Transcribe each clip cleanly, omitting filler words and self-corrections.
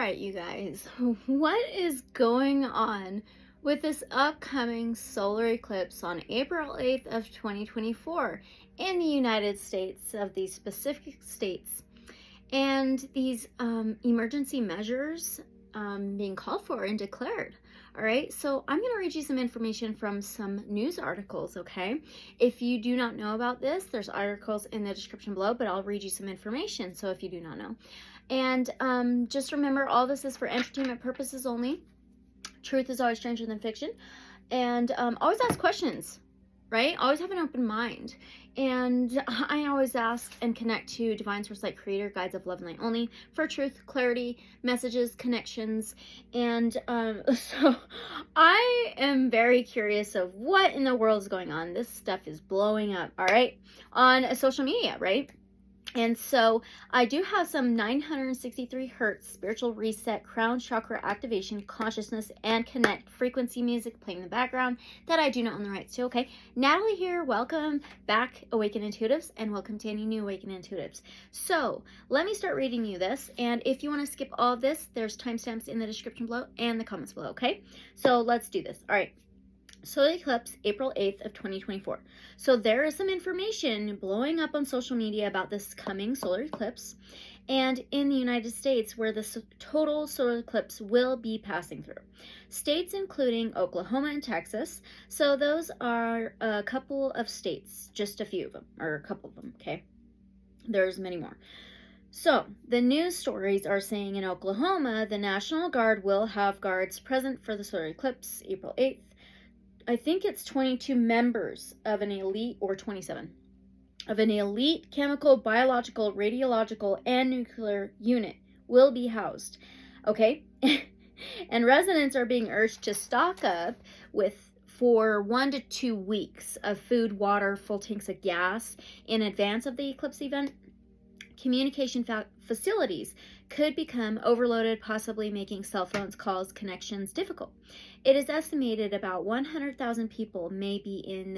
right, you guys, what is going on with this upcoming solar eclipse on April 8th of 2024 in the United States of these specific states, and these emergency measures being called for and declared? All right, so I'm going to read you some information from some news articles, okay? If you do not know about this, there's articles in the description below, but I'll read you some information, so if you do not know. And just remember, all this is for entertainment purposes only. Truth is always stranger than fiction. And always ask questions, right? Always have an open mind. And I always ask and connect to Divine Source Light Creator, Guides of Love and Light Only, for truth, clarity, messages, connections. And so I am very curious of what in the world is going on. This stuff is blowing up, all right, on social media, right? And so I do have some 963 hertz spiritual reset, crown chakra activation, consciousness, and connect frequency music playing in the background that I do not own the rights to, okay? Natalie here. Welcome back, Awakened Intuitives, and welcome to any new Awakened Intuitives. So let me start reading you this. And if you want to skip all of this, there's timestamps in the description below and the comments below, okay? So let's do this. All right. Solar eclipse, April 8th of 2024. So there is some information blowing up on social media about this coming solar eclipse, and in the United States where the total solar eclipse will be passing through. States including Oklahoma and Texas. So those are a couple of states, just a few of them, or a couple of them, okay? There's many more. So, the news stories are saying in Oklahoma, the National Guard will have guards present for the solar eclipse, April 8th. I think it's 22 members of an elite, or 27, of an elite chemical, biological, radiological, and nuclear unit will be housed, okay? And residents are being urged to stock up for 1 to 2 weeks of food, water, full tanks of gas in advance of the eclipse event. Communication facilities could become overloaded, possibly making cell phones, calls, connections difficult. It is estimated about 100,000 people may be in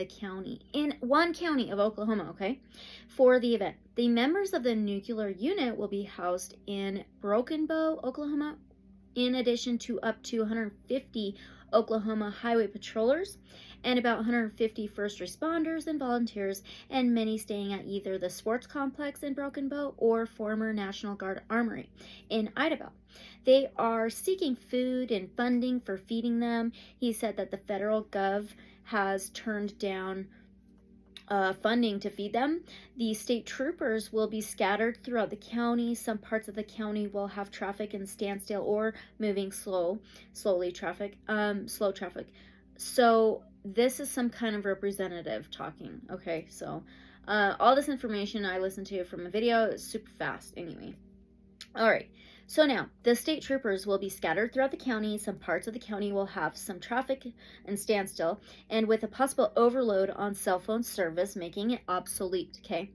one county of Oklahoma, okay, for the event. The members of the nuclear unit will be housed in Broken Bow, Oklahoma, in addition to up to 150 Oklahoma highway patrollers and about 150 first responders and volunteers, and many staying at either the sports complex in Broken Bow or former National Guard Armory in Idaho. They are seeking food and funding for feeding them. He said that the federal gov has turned down funding to feed them. The state troopers will be scattered throughout the county. Some parts of the county will have traffic in standstill or moving slow traffic. So this is some kind of representative talking. Okay, so all this information I listened to from a video. It's super fast anyway. All right. So now, the state troopers will be scattered throughout the county. Some parts of the county will have some traffic and standstill, and with a possible overload on cell phone service, making it obsolete, okay?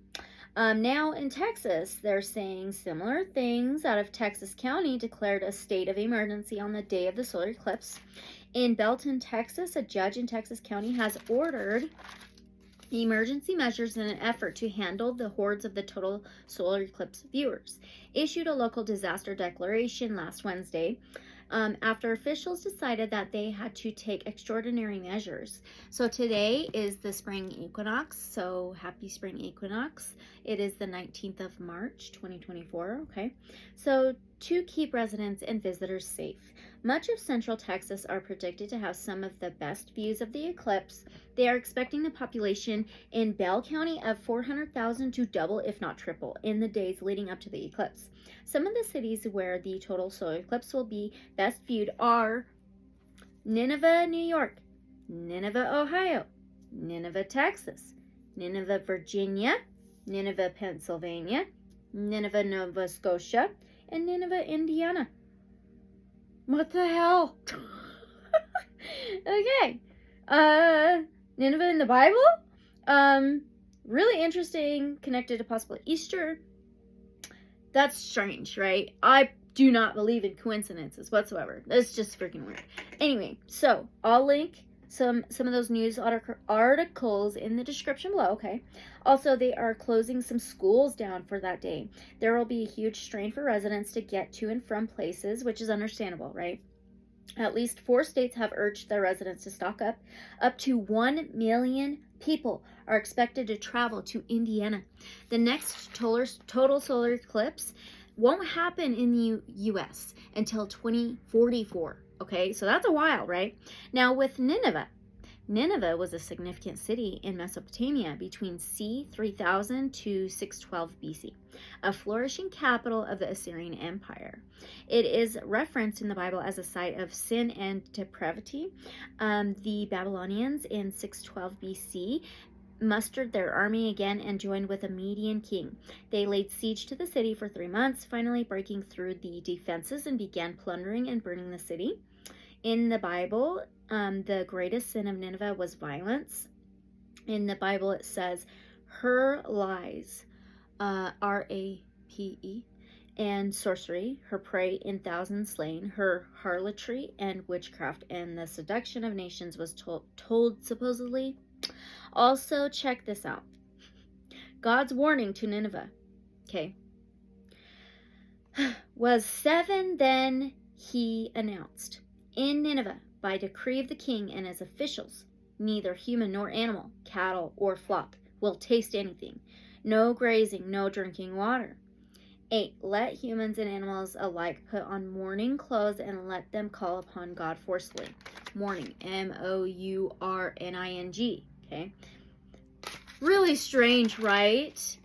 Now, in Texas, they're saying similar things. Out of Texas County declared a state of emergency on the day of the solar eclipse. In Belton, Texas, a judge in Texas County has ordered emergency measures in an effort to handle the hordes of the total solar eclipse viewers. Issued a local disaster declaration last Wednesday after officials decided that they had to take extraordinary measures. So today is the spring equinox, so happy spring equinox. It is the 19th of March, 2024, okay? So to keep residents and visitors safe. Much of central Texas are predicted to have some of the best views of the eclipse. They are expecting the population in Bell County of 400,000 to double, if not triple, in the days leading up to the eclipse. Some of the cities where the total solar eclipse will be best viewed are Nineveh, New York, Nineveh, Ohio, Nineveh, Texas, Nineveh, Virginia, Nineveh, Pennsylvania, Nineveh, Nova Scotia, and Nineveh, Indiana. What the hell? Okay. Nineveh in the Bible? Really interesting, connected to possible Easter. That's strange, right? I do not believe in coincidences whatsoever. That's just freaking weird. Anyway, so I'll link some of those news articles in the description below, okay? Also, they are closing some schools down for that day. There will be a huge strain for residents to get to and from places, which is understandable, right? At least 4 states have urged their residents to stock up. Up to 1 million people are expected to travel to Indiana. The next total solar eclipse won't happen in the U.S. until 2044. Okay, so that's a while, right? Now with Nineveh. Nineveh was a significant city in Mesopotamia between c. 3000 to 612 BC, a flourishing capital of the Assyrian Empire. It is referenced in the Bible as a site of sin and depravity. The Babylonians in 612 BC mustered their army again and joined with a Median king. They laid siege to the city for 3 months, finally breaking through the defenses and began plundering and burning the city. In the Bible, the greatest sin of Nineveh was violence. In the Bible, it says, her lies, R-A-P-E, and sorcery, her prey in thousands slain, her harlotry and witchcraft, and the seduction of nations was told supposedly. Also, check this out. God's warning to Nineveh, okay, was 7, then he announced. In Nineveh, by decree of the king and his officials, neither human nor animal, cattle or flock, will taste anything. No grazing, no drinking water. 8. Let humans and animals alike put on mourning clothes and let them call upon God forcefully. Mourning, M-O-U-R-N-I-N-G, okay? Really strange, right?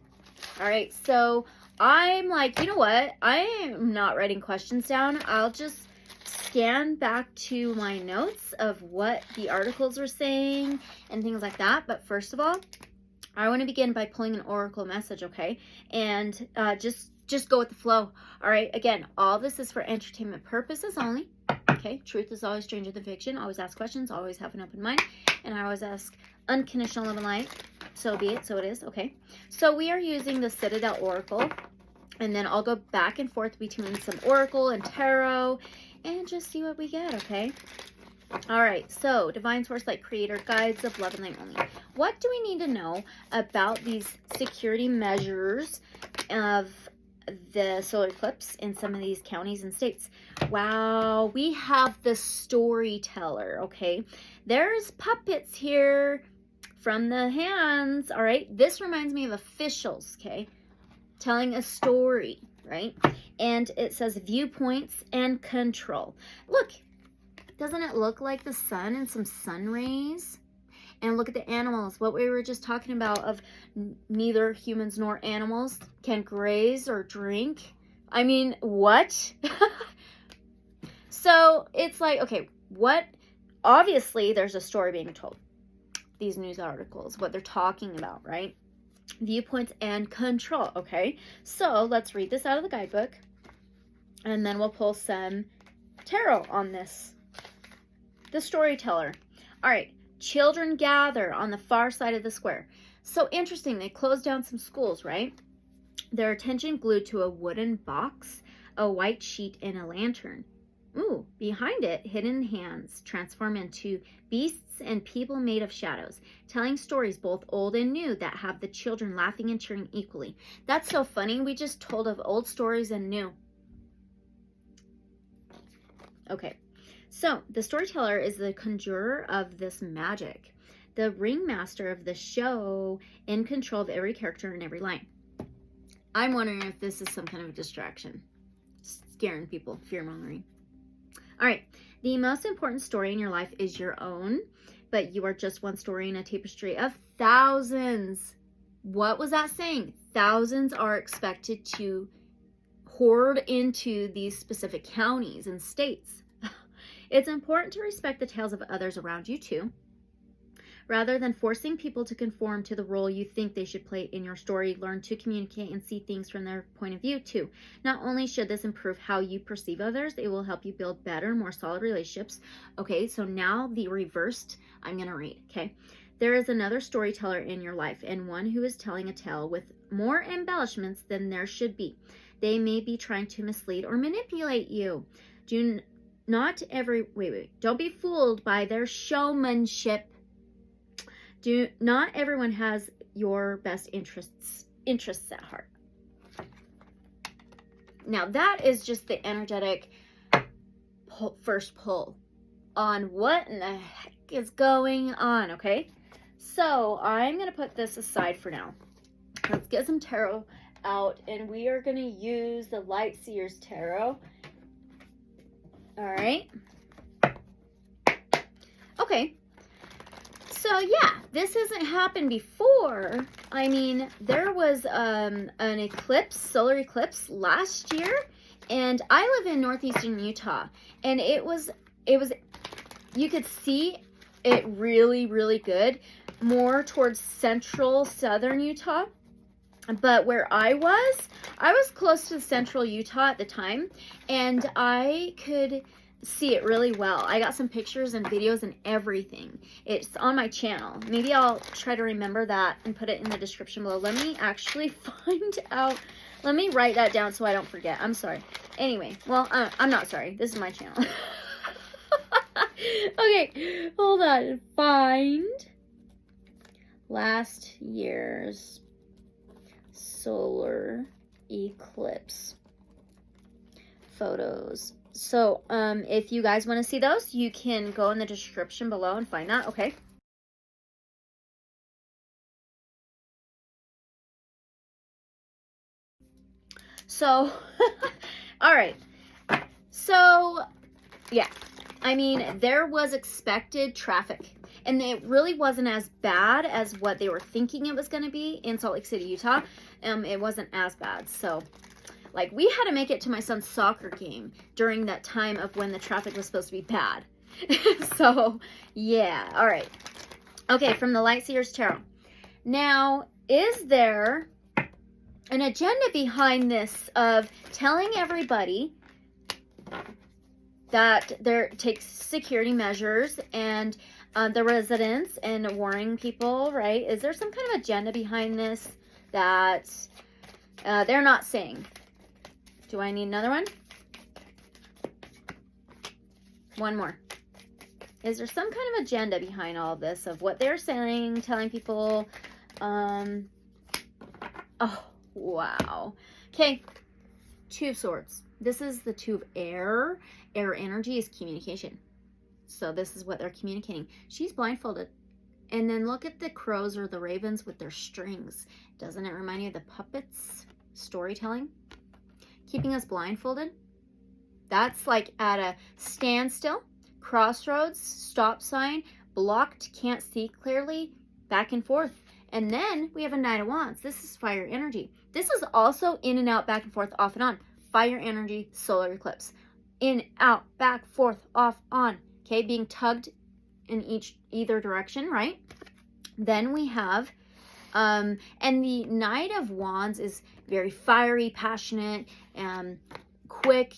All right, so I'm like, you know what? I am not writing questions down. I'll just scan back to my notes of what the articles were saying and things like that. But first of all, I want to begin by pulling an oracle message, okay? And just go with the flow. All right, again, all this is for entertainment purposes only. Okay, truth is always stranger than fiction. Always ask questions, always have an open mind, and I always ask unconditional love and light. So be it, so it is, okay? So we are using the Citadel Oracle, and then I'll go back and forth between some oracle and tarot and just see what we get, okay? All right, so Divine Source Light Creator, guides of love and light only. What do we need to know about these security measures of the solar eclipse in some of these counties and states? Wow, we have the storyteller, okay? There's puppets here from the hands, all right? This reminds me of officials, okay? Telling a story, right? And it says viewpoints and control. Look, doesn't it look like the sun and some sun rays? And look at the animals. What we were just talking about of neither humans nor animals can graze or drink. I mean, what? So it's like, okay, what? Obviously, there's a story being told. These news articles, what they're talking about, right? Viewpoints and control, okay? So let's read this out of the guidebook. And then we'll pull some tarot on this. The storyteller. All right. Children gather on the far side of the square. So interesting. They closed down some schools, right? Their attention glued to a wooden box, a white sheet, and a lantern. Ooh, behind it, hidden hands transform into beasts and people made of shadows, telling stories both old and new that have the children laughing and cheering equally. That's so funny. We just told of old stories and new. Okay, so the storyteller is the conjurer of this magic, the ringmaster of the show, in control of every character and every line. I'm wondering if this is some kind of a distraction, scaring people, fear-mongering. All right, the most important story in your life is your own, but you are just one story in a tapestry of thousands. What was that saying? Thousands are expected to hoard into these specific counties and states. It's important to respect the tales of others around you too. Rather than forcing people to conform to the role you think they should play in your story, learn to communicate and see things from their point of view too. Not only should this improve how you perceive others, it will help you build better, more solid relationships. Okay, so now the reversed, I'm going to read, okay? There is another storyteller in your life, and one who is telling a tale with more embellishments than there should be. They may be trying to mislead or manipulate you. Don't be fooled by their showmanship. Not everyone has your best interests at heart. Now that is just the energetic first pull on what in the heck is going on, okay? So I'm going to put this aside for now. Let's get some tarot out, and we are going to use the Lightseers Tarot. All right. Okay. So yeah, this hasn't happened before. I mean, there was an eclipse, solar eclipse last year, and I live in northeastern Utah, and it was, you could see it really, really good, more towards central southern Utah. But where I was close to central Utah at the time, and I could see it really well. I got some pictures and videos and everything. It's on my channel. Maybe I'll try to remember that and put it in the description below. Let me actually find out. Let me write that down so I don't forget. I'm sorry. Anyway, well, I'm not sorry. This is my channel. Okay, hold on. Find last year's solar eclipse photos. So if you guys want to see those, you can go in the description below and find that. Okay. So all right, so yeah, I mean, there was expected traffic, and it really wasn't as bad as what they were thinking it was going to be in Salt Lake City, Utah. It wasn't as bad. So like, we had to make it to my son's soccer game during that time of when the traffic was supposed to be bad. So yeah, all right. Okay, from the Lightseers Tarot. Now, is there an agenda behind this of telling everybody that there takes security measures and the residents and warning people, right? Is there some kind of agenda behind this that they're not saying? Do I need another one? One more. Is there some kind of agenda behind all of this of what they're saying, telling people? Oh, wow. Okay. Two of Swords. This is the Two of Air. Air energy is communication. So this is what they're communicating. She's blindfolded. And then look at the crows or the ravens with their strings. Doesn't it remind you of the puppets? Storytelling? Keeping us blindfolded. That's like at a standstill, crossroads, stop sign, blocked, can't see clearly, back and forth. And then we have a Knight of Wands. This is fire energy. This is also in and out, back and forth, off and on. Fire energy, solar eclipse. In, out, back, forth, off, on. Okay, being tugged in either direction, right? Then we have, and the Knight of Wands is very fiery, passionate, quick,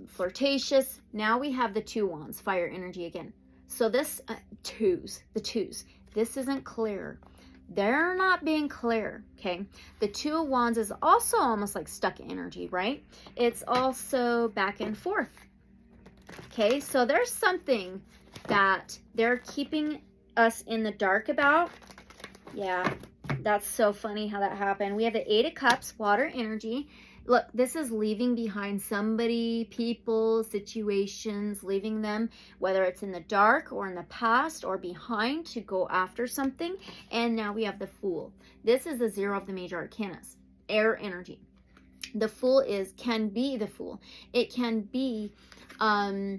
flirtatious. Now we have the Two Wands, fire energy again. So this, the twos. This isn't clear. They're not being clear, okay? The Two of Wands is also almost like stuck energy, right? It's also back and forth, okay? So there's something that they're keeping us in the dark about. Yeah, that's so funny how that happened. We have the Eight of Cups, water energy. Look, this is leaving behind somebody, people, situations, leaving them, whether it's in the dark or in the past or behind to go after something. And now we have the Fool. This is the zero of the major arcanas, air energy. The Fool can be the Fool. It can be a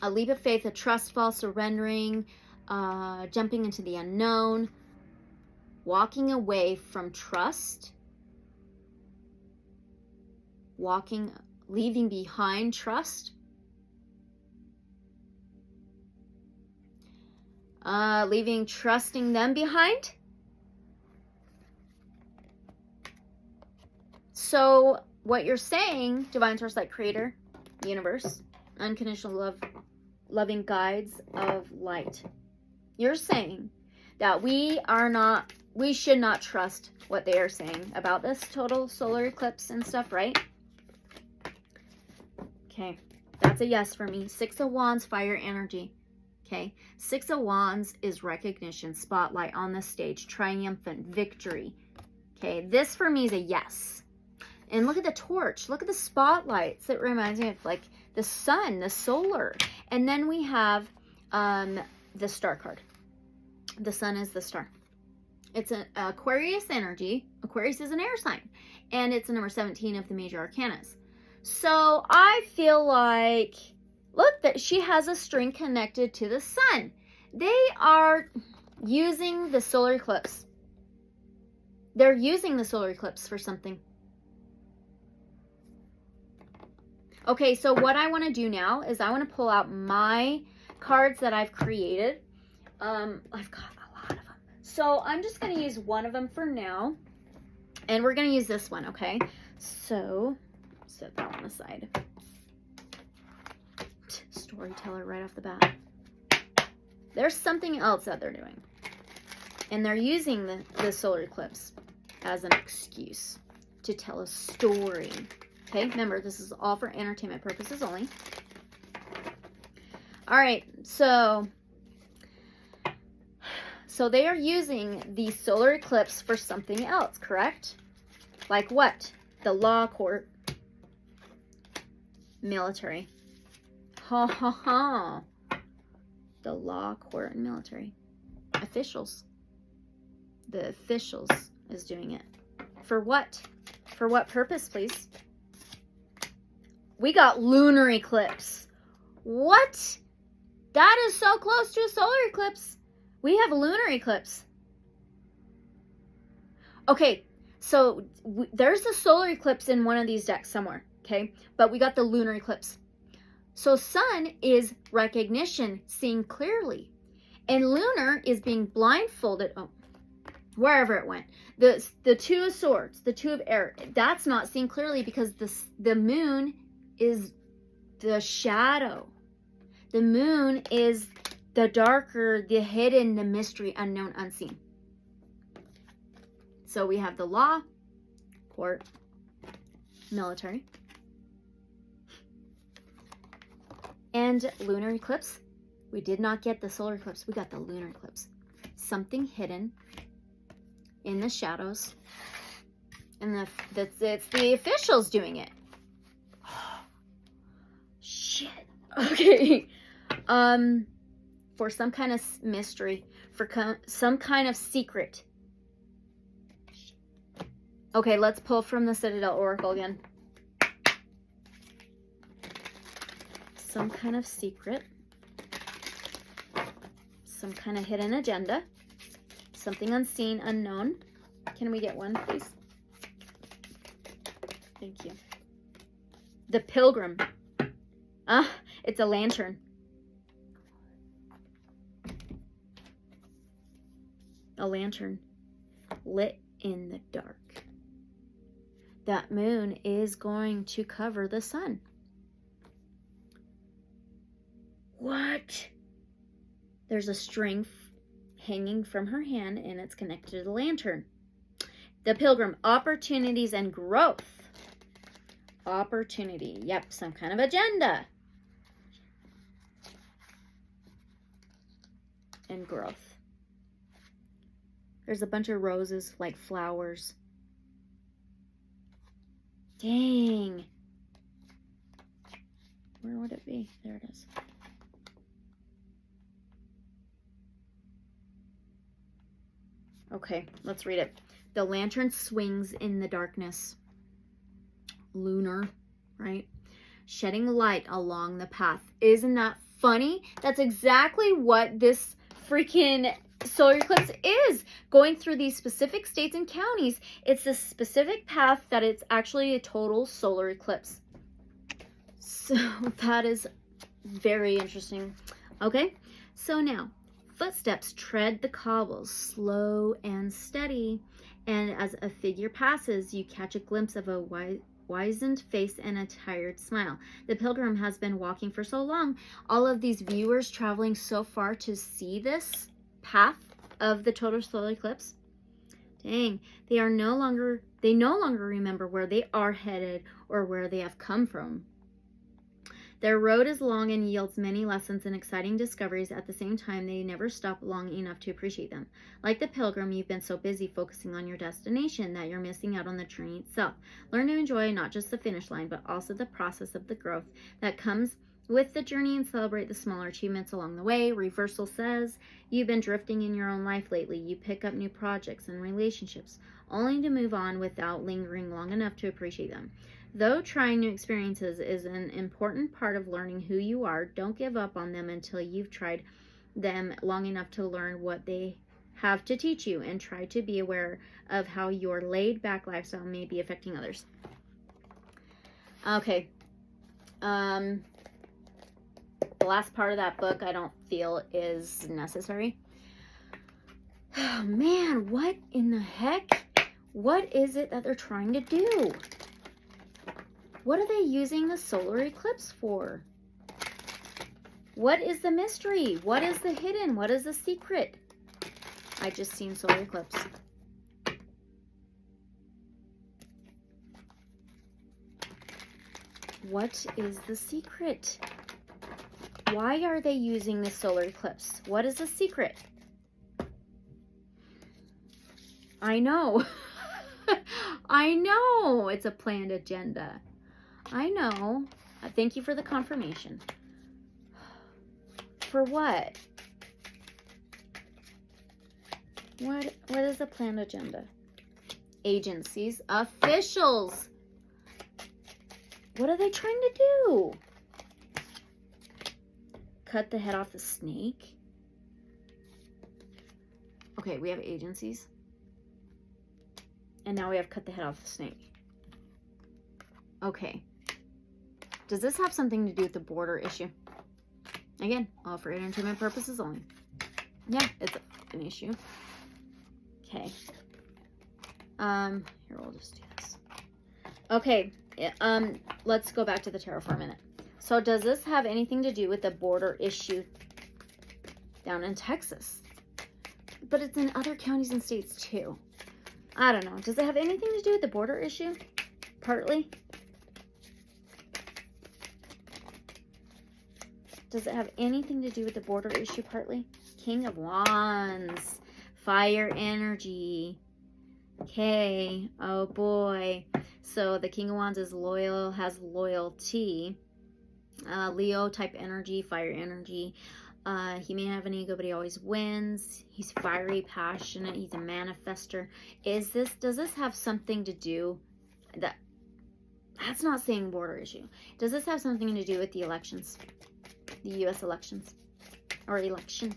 leap of faith, a trust fall, surrendering, jumping into the unknown, walking away from trust, leaving behind trust, leaving trusting them behind. So what you're saying, divine source, light creator, universe, unconditional love, loving guides of light, you're saying that we should not trust what they are saying about this total solar eclipse and stuff, right? Okay, that's a yes for me. Six of Wands, fire energy. Okay, Six of Wands is recognition, spotlight on the stage, triumphant, victory. Okay, this for me is a yes. And look at the torch. Look at the spotlights. It reminds me of like the sun, the solar. And then we have the star card. The sun is the star. It's an Aquarius energy. Aquarius is an air sign. And it's a number 17 of the major arcanas. So I feel like, look, that she has a string connected to the sun. They are using the solar eclipse. They're using the solar eclipse for something. Okay, so what I want to do now is I want to pull out my cards that I've created. I've got a lot of them. So I'm just going to use one of them for now. And we're going to use this one, okay? So, set that one aside. Storyteller right off the bat. There's something else that they're doing. And they're using the solar eclipse as an excuse to tell a story. Okay, remember, this is all for entertainment purposes only. All right, so they are using the solar eclipse for something else, correct? Like what? The law court, military. Ha ha ha. The law court and military. Officials. The officials is doing it. For what? For what purpose, please? We got lunar eclipse. What? That is so close to a solar eclipse. We have a lunar eclipse. Okay, so there's a solar eclipse in one of these decks somewhere, okay? But we got the lunar eclipse. So sun is recognition, seeing clearly. And lunar is being blindfolded. Oh, wherever it went. The two of swords, the two of air, that's not seeing clearly because the moon is the shadow. The moon is the darker, the hidden, the mystery, unknown, unseen. So we have the law, court, military, and lunar eclipse. We did not get the solar eclipse. We got the lunar eclipse. Something hidden in the shadows. And it's the officials doing it. Shit. Okay. For some kind of mystery. For some kind of secret. Okay, let's pull from the Citadel Oracle again. Some kind of secret. Some kind of hidden agenda. Something unseen, unknown. Can we get one, please? Thank you. The Pilgrim. It's a lantern. A lantern lit in the dark. That moon is going to cover the sun. What? There's a string hanging from her hand and it's connected to the lantern. The Pilgrim, opportunities and growth. Opportunity. Yep, some kind of agenda. And growth. There's a bunch of roses like flowers. Dang. Where would it be? There it is. Okay, let's read it. The lantern swings in the darkness. Lunar, right? Shedding light along the path. Isn't that funny? That's exactly what this freaking solar eclipse is. Going through these specific states and counties. It's a specific path that it's actually a total solar eclipse. So that is very interesting. Okay, so now footsteps tread the cobbles, slow and steady, and as a figure passes, you catch a glimpse of a wizened face and a tired smile. The Pilgrim has been walking for so long. All of these viewers traveling so far to see this path of the total solar eclipse. Dang, they no longer remember where they are headed or where they have come from. Their road is long and yields many lessons and exciting discoveries. At the same time, they never stop long enough to appreciate them. Like the pilgrim, you've been so busy focusing on your destination that you're missing out on the journey itself. Learn to enjoy not just the finish line, but also the process of the growth that comes with the journey, and celebrate the smaller achievements along the way. Reversal says, you've been drifting in your own life lately. You pick up new projects and relationships, only to move on without lingering long enough to appreciate them. Though trying new experiences is an important part of learning who you are, don't give up on them until you've tried them long enough to learn what they have to teach you, and try to be aware of how your laid-back lifestyle may be affecting others. Okay. The last part of that book I don't feel is necessary. Oh man, what in the heck? What is it that they're trying to do? What are they using the solar eclipse for? What is the mystery? What is the hidden? What is the secret? I just seen solar eclipse. What is the secret? Why are they using the solar eclipse? What is the secret? I know. I know it's a planned agenda. I know. Thank you for the confirmation. For what? What is a planned agenda? Agencies, officials. What are they trying to do? Cut the head off the snake? Okay, we have agencies. And now we have cut the head off the snake. Okay. Does this have something to do with the border issue? Again, all for entertainment purposes only. Yeah, it's an issue. Okay. Here, we'll just do this. Okay, let's go back to the tarot for a minute. So does this have anything to do with the border issue down in Texas? But it's in other counties and states too. I don't know. Does it have anything to do with the border issue? Partly. Does it have anything to do with the border issue partly? King of Wands. Fire energy. Okay. Oh boy. So the King of Wands is loyal, has loyalty. Leo type energy, fire energy. He may have an ego, but he always wins. He's fiery, passionate. He's a manifester. Does this have something to do that's not saying border issue. Does this have something to do with the elections? The U.S. elections or election?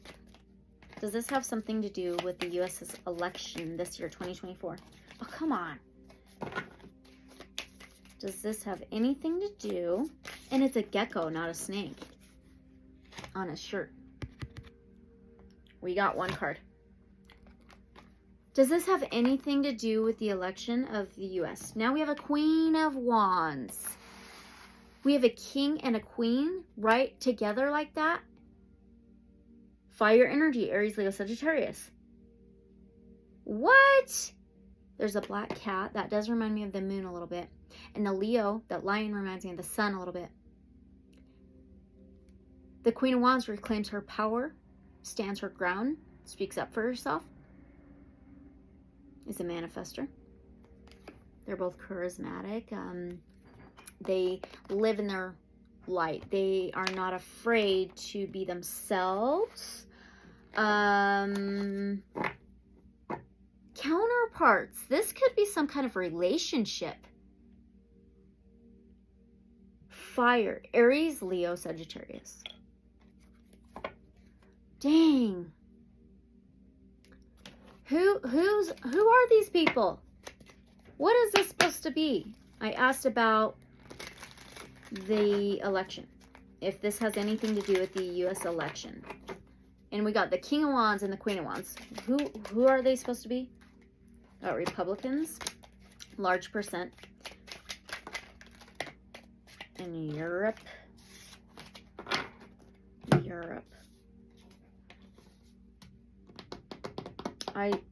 Does this have something to do with the U.S.'s election this year, 2024? Oh, come on. Does this have anything to do? And it's a gecko, not a snake, on his shirt. We got one card. Does this have anything to do with the election of the U.S.? Now we have a Queen of Wands. We have a king and a queen right together like that. Fire energy, Aries, Leo, Sagittarius. What? There's a black cat. That does remind me of the moon a little bit. And the Leo, that lion, reminds me of the sun a little bit. The Queen of Wands reclaims her power, stands her ground, speaks up for herself, is a manifester. They're both charismatic. They live in their light. They are not afraid to be themselves. Counterparts. This could be some kind of relationship. Fire. Aries, Leo, Sagittarius. Dang. Who are these people? What is this supposed to be? I asked about the election. If this has anything to do with the U.S. election. And we got the King of Wands and the Queen of Wands. Who are they supposed to be? Republicans. Large percent. In Europe.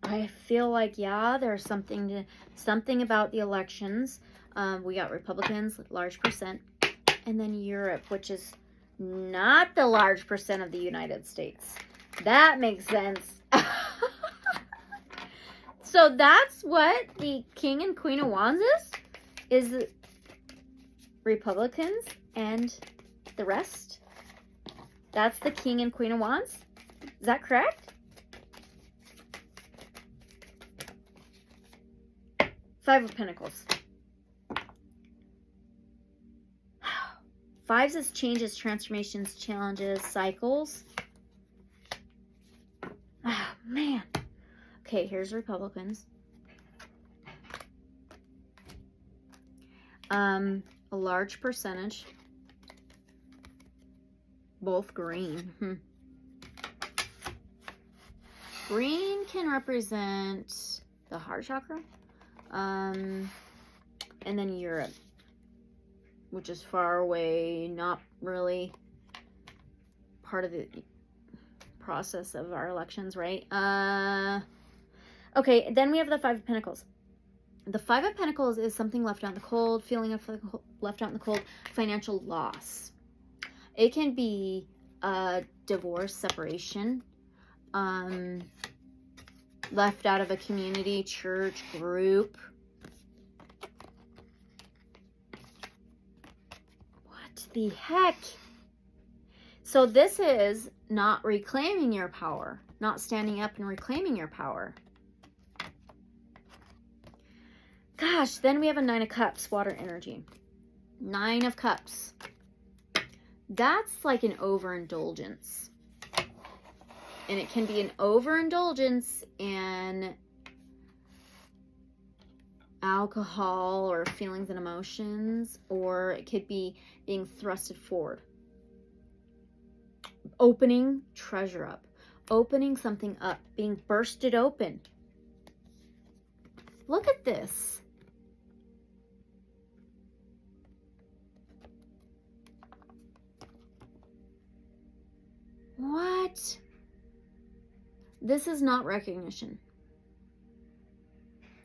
I feel like, yeah, there's something about the elections. We got Republicans, large percent. and then Europe, which is not the large percent of the United States. That makes sense. So that's what the King and Queen of Wands is Republicans and the rest. That's the King and Queen of Wands. Is that correct? Five of Pentacles. Fives is changes, transformations, challenges, cycles. Oh, man. Okay, here's Republicans. A large percentage. Both green. Green can represent the heart chakra. And then Europe, which is far away, not really part of the process of our elections, right? Okay, then we have the Five of Pentacles. The Five of Pentacles is something left out in the cold, feeling of left out in the cold, financial loss. It can be a divorce, separation, left out of a community, church, group. What the heck? So this is not reclaiming your power, not standing up and reclaiming your power. Gosh, then we have a Nine of Cups, water energy. Nine of Cups. That's like an overindulgence. And it can be an overindulgence in alcohol or feelings and emotions, or it could be being thrusted forward. Opening treasure up. Opening something up. Being bursted open. Look at this. What? This is not recognition.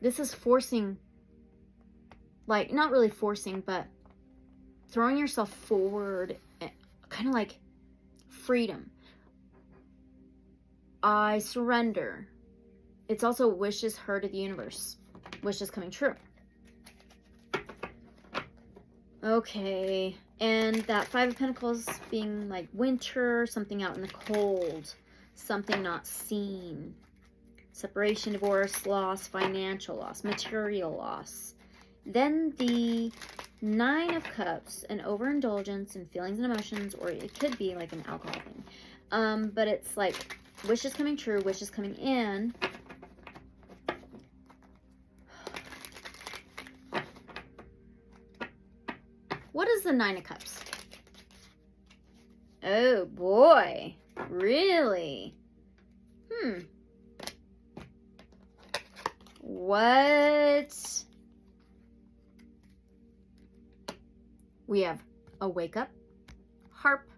This is forcing, like, not really forcing, but throwing yourself forward, kind of like freedom. I surrender. It's also wishes heard of the universe. Wishes coming true. Okay. And that Five of Pentacles being like winter, something out in the cold, something not seen. Separation, divorce, loss, financial loss, material loss. Then the Nine of Cups, an overindulgence in feelings and emotions, or it could be like an alcohol thing. But it's like wishes coming true, wishes coming in. What is the Nine of Cups? Oh boy, really? What? We have a wake up, harp,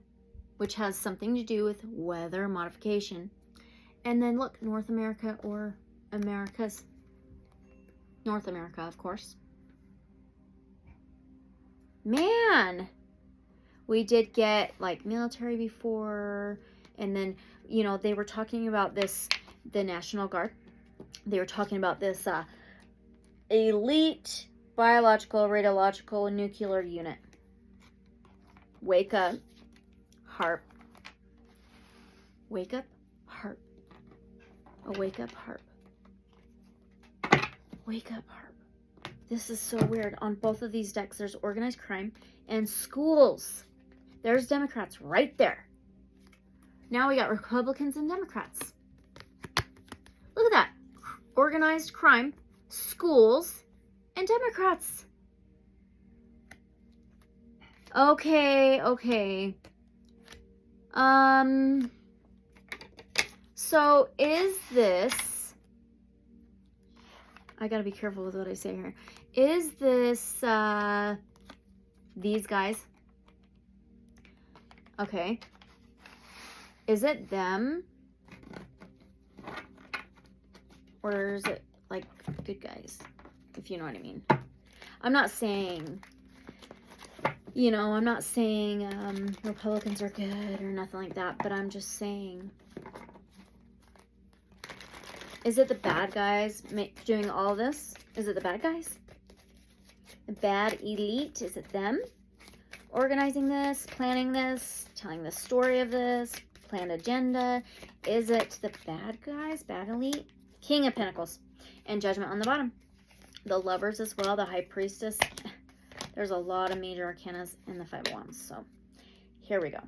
which has something to do with weather modification. And then look, North America or Americas. North America, of course. Man, we did get like military before, and then, you know, they were talking about this, the National Guard. They were talking about this elite biological, radiological, nuclear unit. Wake up, harp. Wake up, harp. A wake up, harp. Wake up, harp. This is so weird. On both of these decks, there's organized crime and schools. There's Democrats right there. Now we got Republicans and Democrats. Look at that. Organized crime, schools, and Democrats. Okay. So is this... I gotta be careful with what I say here. Is this, these guys? Okay. Is it them? Or is it, like, good guys? If you know what I mean. I'm not saying You know, I'm not saying Republicans are good or nothing like that, but I'm just saying, is it the bad guys doing all this? Is it the bad guys? The bad elite? Is it them organizing this, planning this, telling the story of this, planned agenda? Is it the bad guys, bad elite? King of Pentacles and Judgment on the bottom. The Lovers as well, the High Priestess. There's a lot of major arcanas in the Five of Wands. So here we go.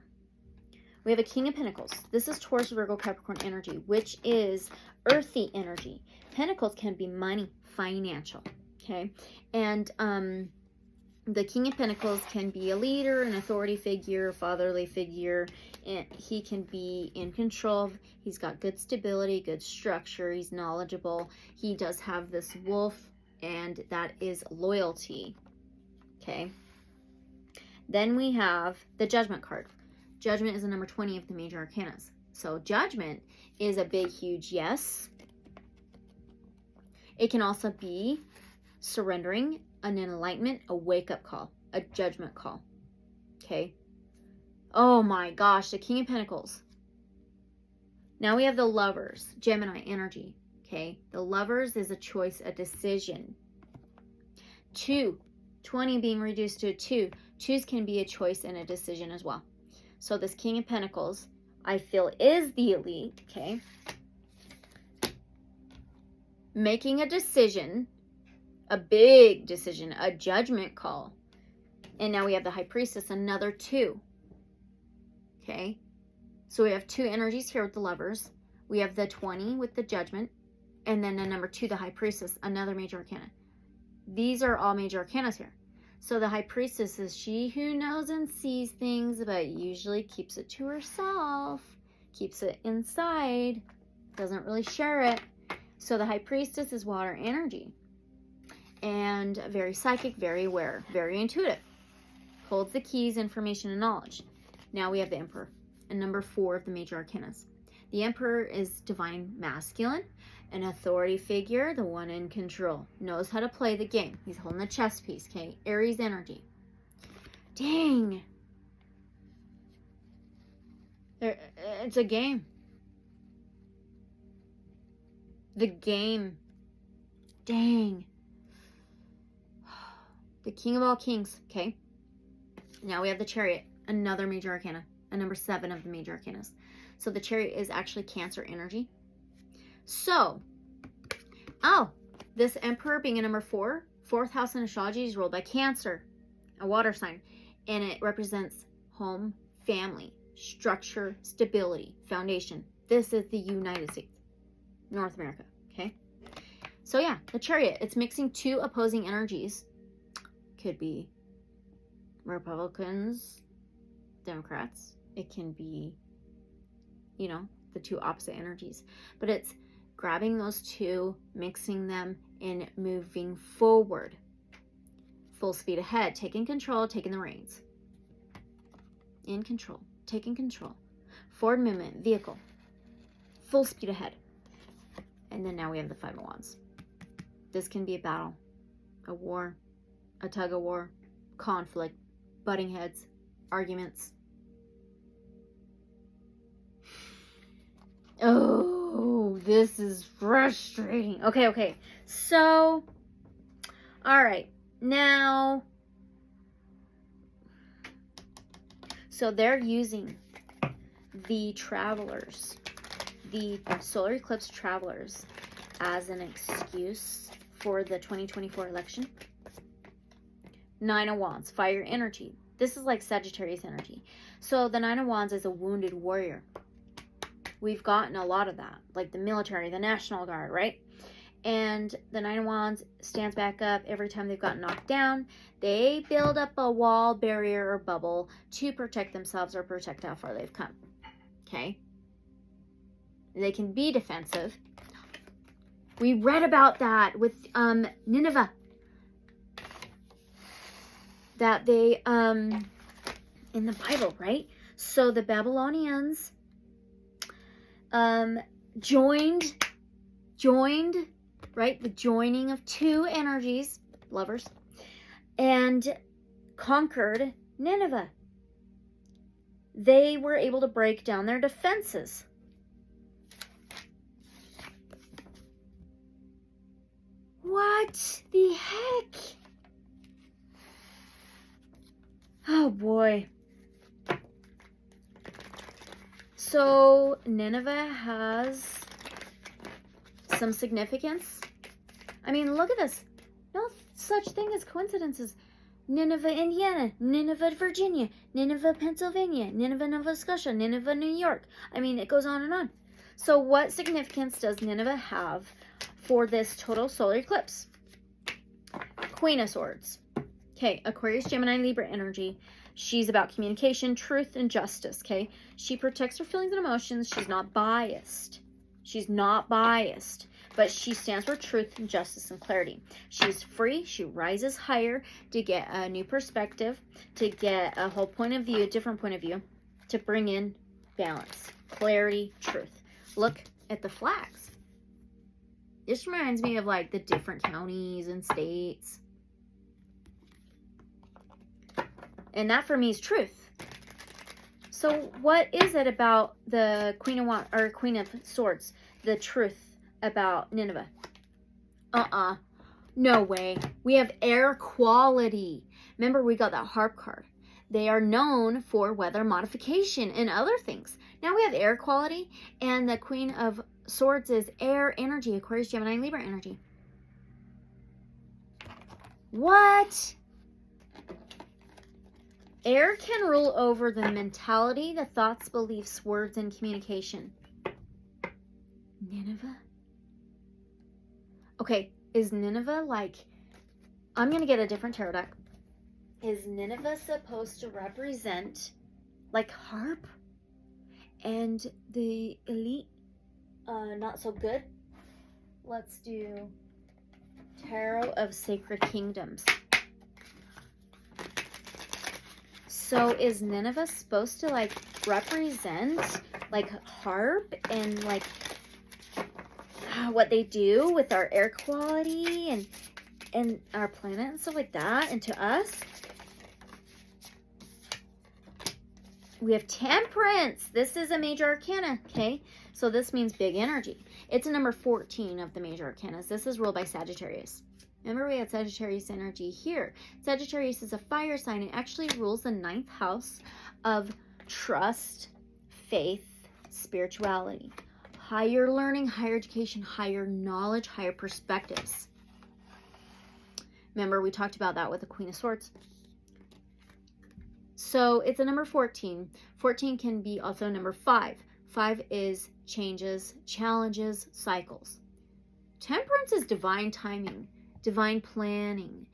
We have a King of Pentacles. This is Taurus, Virgo, Capricorn energy, which is earthy energy. Pentacles can be money, financial, okay? And the King of Pentacles can be a leader, an authority figure, fatherly figure. And he can be in control. He's got good stability, good structure. He's knowledgeable. He does have this wolf, and that is loyalty. Okay. Then we have the Judgment card. Judgment is the number 20 of the major arcanas. So Judgment is a big, huge yes. It can also be surrendering, an enlightenment, a wake-up call, a judgment call. Okay. Oh my gosh, the King of Pentacles. Now we have the Lovers, Gemini energy. Okay. The Lovers is a choice, a decision. 2. 20 being reduced to a 2. 2s can be a choice and a decision as well. So this King of Pentacles, I feel, is the elite, okay? Making a decision, a big decision, a judgment call. And now we have the High Priestess, another 2. Okay? So we have 2 energies here with the Lovers. We have the 20 with the Judgment. And then the number 2, the High Priestess, another major arcana. These are all major arcanas here. So the High Priestess is she who knows and sees things, but usually keeps it to herself, keeps it inside, doesn't really share it. So the High Priestess is water energy, and very psychic, very aware, very intuitive, holds the keys, information, and knowledge. Now we have the Emperor, and number 4 of the major arcanas. The Emperor is divine masculine, an authority figure, the one in control. Knows how to play the game. He's holding the chess piece, okay? Aries energy. Dang. It's a game. The game. Dang. The King of all kings, okay? Now we have the Chariot, another major arcana, a number 7 of the major arcanas. So the Chariot is actually Cancer energy. So, this Emperor being a number 4, 4th house in astrology is ruled by Cancer, a water sign, and it represents home, family, structure, stability, foundation. This is the United States, North America, okay? So yeah, the Chariot, it's mixing 2 opposing energies. Could be Republicans, Democrats. It can be, you know, the 2 opposite energies, but it's grabbing those 2, mixing them, and moving forward. Full speed ahead, taking control, taking the reins. In control, taking control. Forward movement, vehicle. Full speed ahead. And then now we have the Five of Wands. This can be a battle, a war, a tug of war, conflict, butting heads, arguments. Oh, this is frustrating. Okay. So, all right. Now, so they're using the travelers, the solar eclipse travelers, as an excuse for the 2024 election. 9 of Wands, fire energy. This is like Sagittarius energy. So the 9 of Wands is a wounded warrior. We've gotten a lot of that, like the military, the National Guard, right? And the 9 of Wands stands back up every time they've gotten knocked down. They build up a wall, barrier, or bubble to protect themselves or protect how far they've come. Okay? They can be defensive. We read about that with Nineveh. That they, in the Bible, right? So the Babylonians joined, right? The joining of 2 energies, lovers, and conquered Nineveh. They were able to break down their defenses. What the heck? Oh boy. So Nineveh has some significance. I mean, look at this. No such thing as coincidences. Nineveh, Indiana, Nineveh, Virginia, Nineveh, Pennsylvania, Nineveh, Nova Scotia, Nineveh, New York. I mean, it goes on and on. So what significance does Nineveh have for this total solar eclipse? Queen of Swords. Okay, Aquarius, Gemini, Libra energy. She's about communication, truth, and justice, okay? She protects her feelings and emotions. She's not biased. She's not biased. But she stands for truth and justice and clarity. She's free. She rises higher to get a new perspective, to get a whole point of view, a different point of view, to bring in balance, clarity, truth. Look at the flags. This reminds me of like the different counties and states. And that for me is truth. So what is it about the Queen of Swords, the truth about Nineveh? No way. We have air quality. Remember, we got that harp card. They are known for weather modification and other things. Now we have air quality, and the Queen of Swords is air energy, Aquarius, Gemini, Libra energy. What? Air can rule over the mentality, the thoughts, beliefs, words, and communication. Nineveh? Okay, is Nineveh like... I'm going to get a different tarot deck. Is Nineveh supposed to represent like harp and the elite not so good? Let's do Tarot of Sacred Kingdoms. So is Nineveh supposed to like represent like harp and like what they do with our air quality and our planet and stuff like that, and to us? We have Temperance. This is a major arcana, okay? So this means big energy. It's a number 14 of the major arcanas. This is ruled by Sagittarius. Remember, we had Sagittarius energy here. Sagittarius is a fire sign. It actually rules the 9th house of trust, faith, spirituality, higher learning, higher education, higher knowledge, higher perspectives. Remember, we talked about that with the Queen of Swords. So it's a number 14. 14 can be also number 5. 5 is changes, challenges, cycles. Temperance is divine timing, divine planning,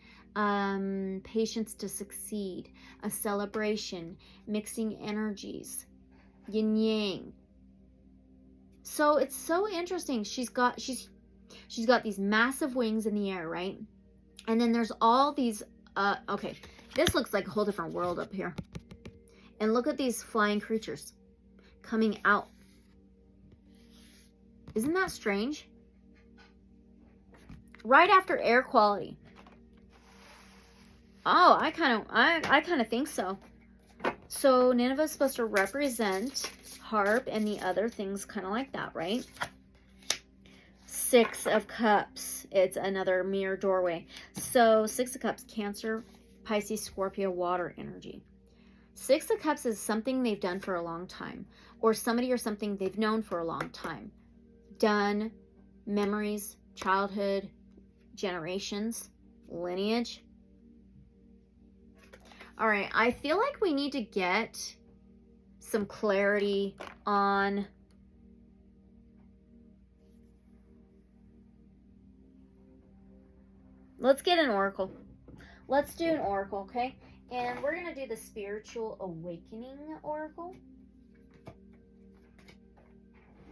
patience to succeed, a celebration, mixing energies, yin yang. So it's so interesting. She's got these massive wings in the air, right? And then there's all these okay, this looks like a whole different world up here. And look at these flying creatures coming out. Isn't that strange? Right after air quality. Oh, I kind of think so. So Nineveh is supposed to represent harp and the other things kind of like that, right? 6 of Cups. It's another mirror doorway. So 6 of Cups, Cancer, Pisces, Scorpio, water energy. 6 of Cups is something they've done for a long time, or somebody or something they've known for a long time. Done, memories, childhood, generations, lineage. All right, I feel like we need to get some clarity on let's get an oracle. Let's do an oracle, okay? And we're going to do the Spiritual Awakening Oracle.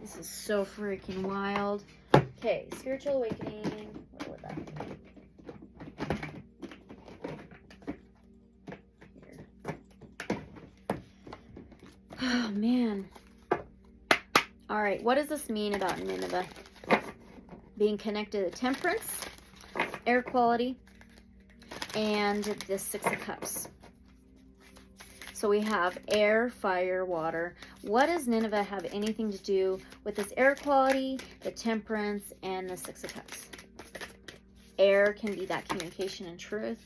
This is so freaking wild. Okay, Spiritual Awakening. Where would that be? Here. Oh, man. All right, what does this mean about Nineveh? Being connected to Temperance, air quality, and the 6 of Cups. So we have air, fire, water. What does Nineveh have anything to do with this air quality, the temperance, and the Six of Cups? Air can be that communication and truth.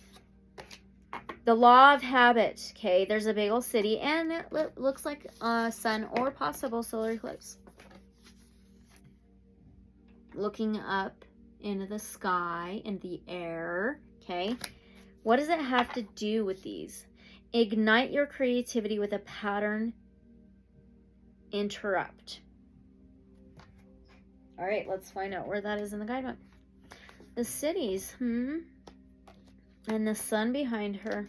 The law of habit. Okay, there's a big old city, and it looks like a sun or possible solar eclipse. Looking up into the sky and the air. Okay, what does it have to do with these? Ignite your creativity with a pattern. Interrupt. All right, let's find out where that is in the guidebook. The cities, and the sun behind her.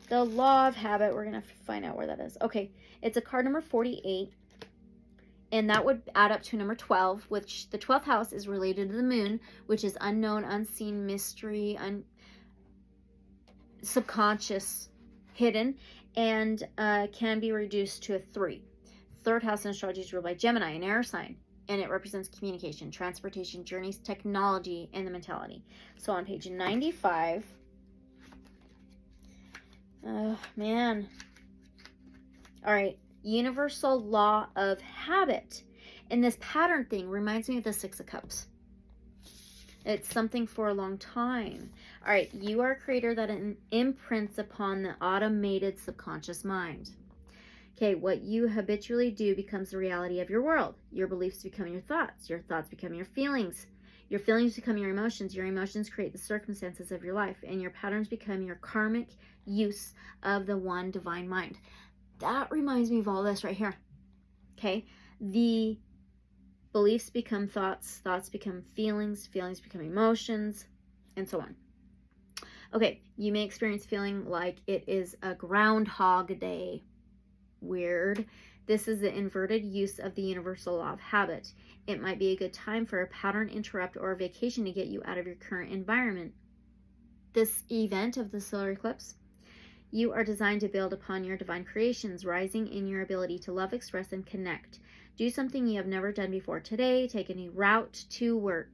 The law of habit, we're going to find out where that is. Okay, it's a card number 48, and that would add up to number 12, which the 12th house is related to the moon, which is unknown, unseen, mystery, subconscious, hidden, and can be reduced to a 3. Third house in astrology is ruled by Gemini, an air sign, and it represents communication, transportation, journeys, technology, and the mentality. So on page 95, oh man. All right, universal law of habit. And this pattern thing reminds me of the Six of Cups. It's something for a long time. All right, you are a creator that imprints upon the automated subconscious mind. Okay, what you habitually do becomes the reality of your world. Your beliefs become your thoughts become your feelings become your emotions create the circumstances of your life, and your patterns become your karmic use of the one divine mind. That reminds me of all this right here. Okay, the beliefs become thoughts become feelings become emotions, and so on. Okay, you may experience feeling like it is a Groundhog Day. Weird. This is the inverted use of the universal law of habit. It might be a good time for a pattern interrupt or a vacation to get you out of your current environment. This event of the solar eclipse, you are designed to build upon your divine creations, rising in your ability to love, express, and connect. Do something you have never done before today. Take a new route to work.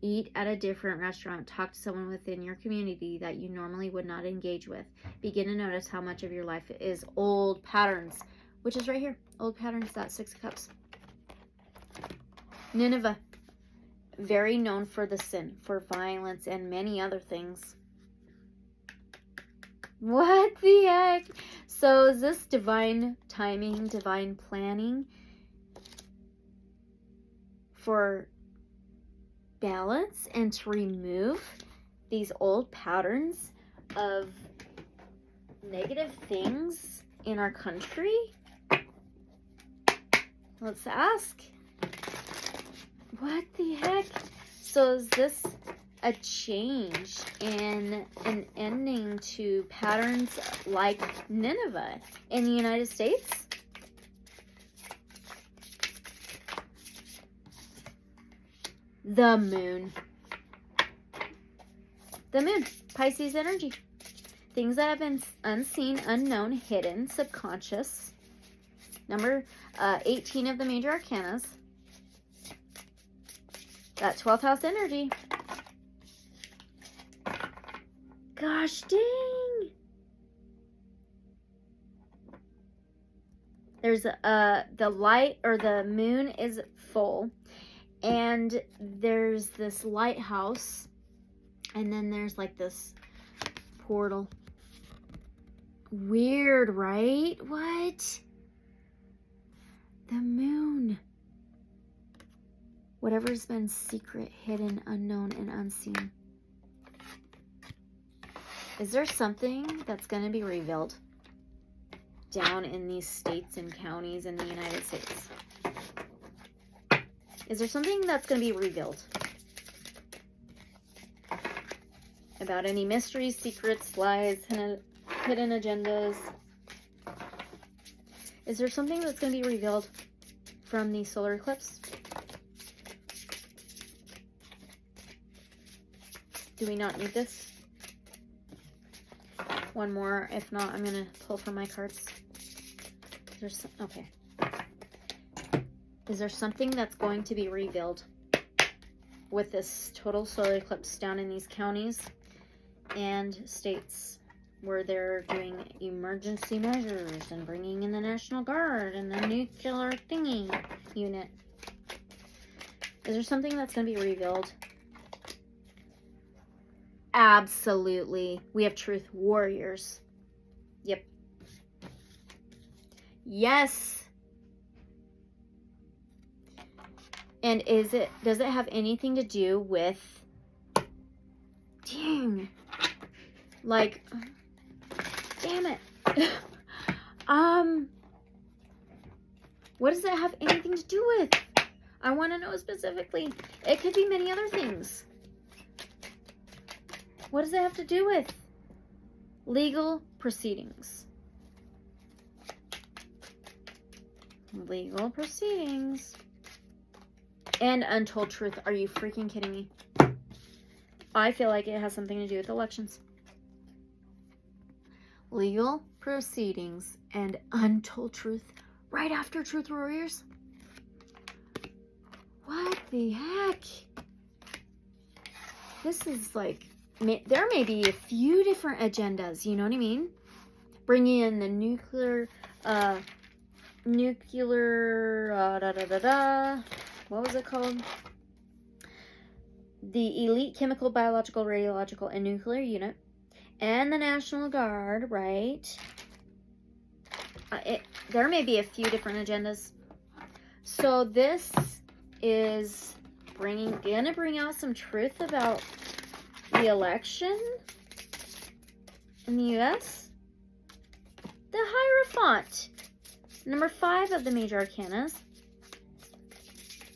Eat at a different restaurant. Talk to someone within your community that you normally would not engage with. Begin to notice how much of your life is old patterns, which is right here. Old patterns, that Six of Cups. Nineveh, very known for the sin, for violence, and many other things. What the heck? So is this divine timing, divine planning for balance and to remove these old patterns of negative things in our country? Let's ask. What the heck? So is this a change and an ending to patterns like Nineveh in the United States? The moon. The moon. Pisces energy. Things that have been unseen, unknown, hidden, subconscious. Number 18 of the major arcanas. That 12th house energy. Gosh dang. There's the light, or the moon is full, and there's this lighthouse, and then there's like this portal. Weird, right? What? The moon. Whatever's been secret, hidden, unknown, and unseen. Is there something that's going to be revealed down in these states and counties in the United States? Is there something that's going to be revealed about any mysteries, secrets, lies, hidden agendas? Is there something that's going to be revealed from the solar eclipse? Do we not need this? One more. If not, I'm going to pull from my cards. Okay. Is there something that's going to be revealed with this total solar eclipse down in these counties and states where they're doing emergency measures and bringing in the National Guard and the nuclear thingy unit. Is there something that's going to be revealed? Absolutely. We have truth warriors. Yep. Yes. And does it have anything to do with, dang, like, damn it. What does it have anything to do with? I want to know specifically. It could be many other things. What does it have to do with? Legal proceedings. Legal proceedings. And untold truth. Are you freaking kidding me? I feel like it has something to do with elections. Legal proceedings and untold truth right after Truth Warriors? What the heck? This is like, there may be a few different agendas, you know what I mean? Bringing in the nuclear, what was it called? The elite chemical, biological, radiological, and nuclear unit. And the National Guard, right? There may be a few different agendas. So this is gonna bring out some truth about the election in the U.S. The Hierophant, number 5 of the major arcanas.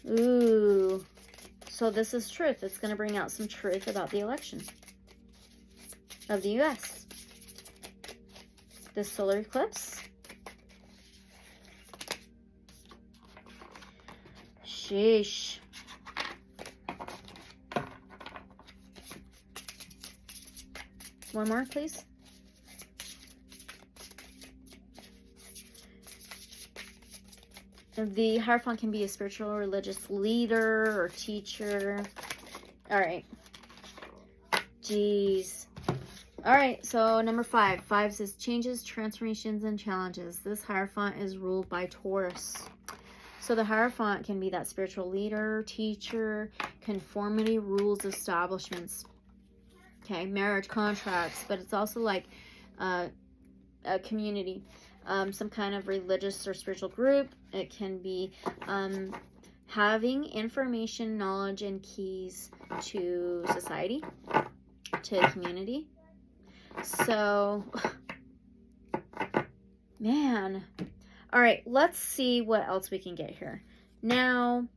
Ooh, so this is truth. It's gonna bring out some truth about the election of the U.S. The solar eclipse. Sheesh. One more, please. The Hierophant can be a spiritual or religious leader or teacher. All right. Jeez. All right, so number 5. 5 says changes, transformations, and challenges. This Hierophant is ruled by Taurus. So the Hierophant can be that spiritual leader, teacher, conformity, rules, establishments. Okay, marriage, contracts, but it's also like a community, some kind of religious or spiritual group. It can be having information, knowledge, and keys to society, to community. So, man. All right, let's see what else we can get here. Now,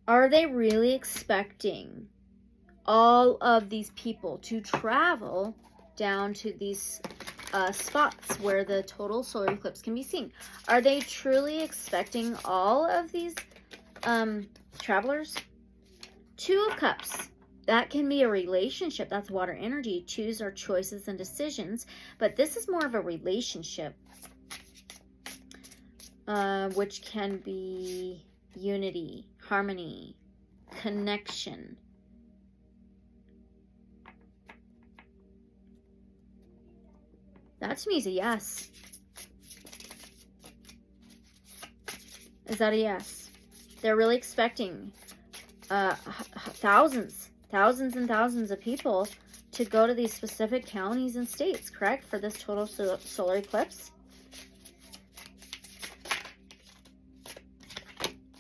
are they really expecting all of these people to travel down to these spots where the total solar eclipse can be seen? Are they truly expecting all of these travelers? 2 of Cups. That can be a relationship. That's water energy. Choose our choices and decisions. But this is more of a relationship, which can be unity, harmony, connection. That to me is a yes. Is that a yes? They're really expecting thousands and thousands of people to go to these specific counties and states, correct? For this total solar eclipse.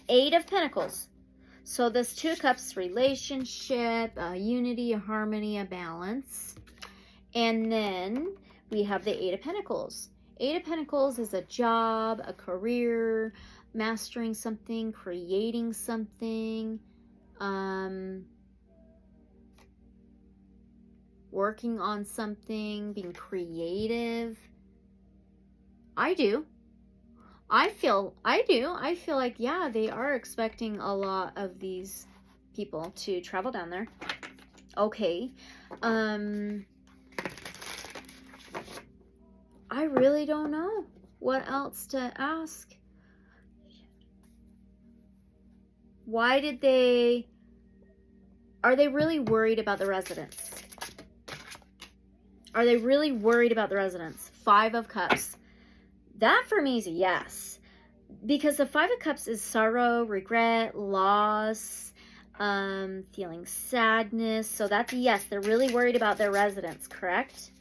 8 of Pentacles. So this 2 Cups, relationship, unity, a harmony, a balance. And then we have the 8 of Pentacles. 8 of Pentacles is a job, a career, mastering something, creating something, working on something, being creative. I feel like, yeah, they are expecting a lot of these people to travel down there. Okay. I really don't know what else to ask. Why did are they really worried about the residents? Are they really worried about the residents? 5 of Cups. That for me is a yes. Because the 5 of Cups is sorrow, regret, loss, feeling sadness. So that's a yes. They're really worried about their residents, correct?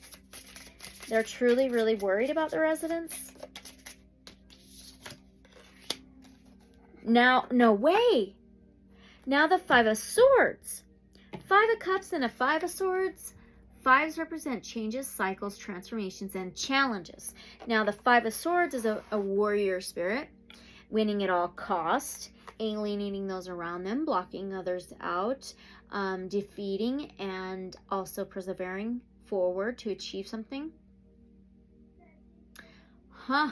They're truly, really worried about the residents. Now, no way. Now the 5 of Swords. 5 of Cups and a 5 of Swords. 5s represent changes, cycles, transformations, and challenges. Now the 5 of Swords is a warrior spirit. Winning at all cost. Alienating those around them. Blocking others out. Defeating and also persevering forward to achieve something. Huh.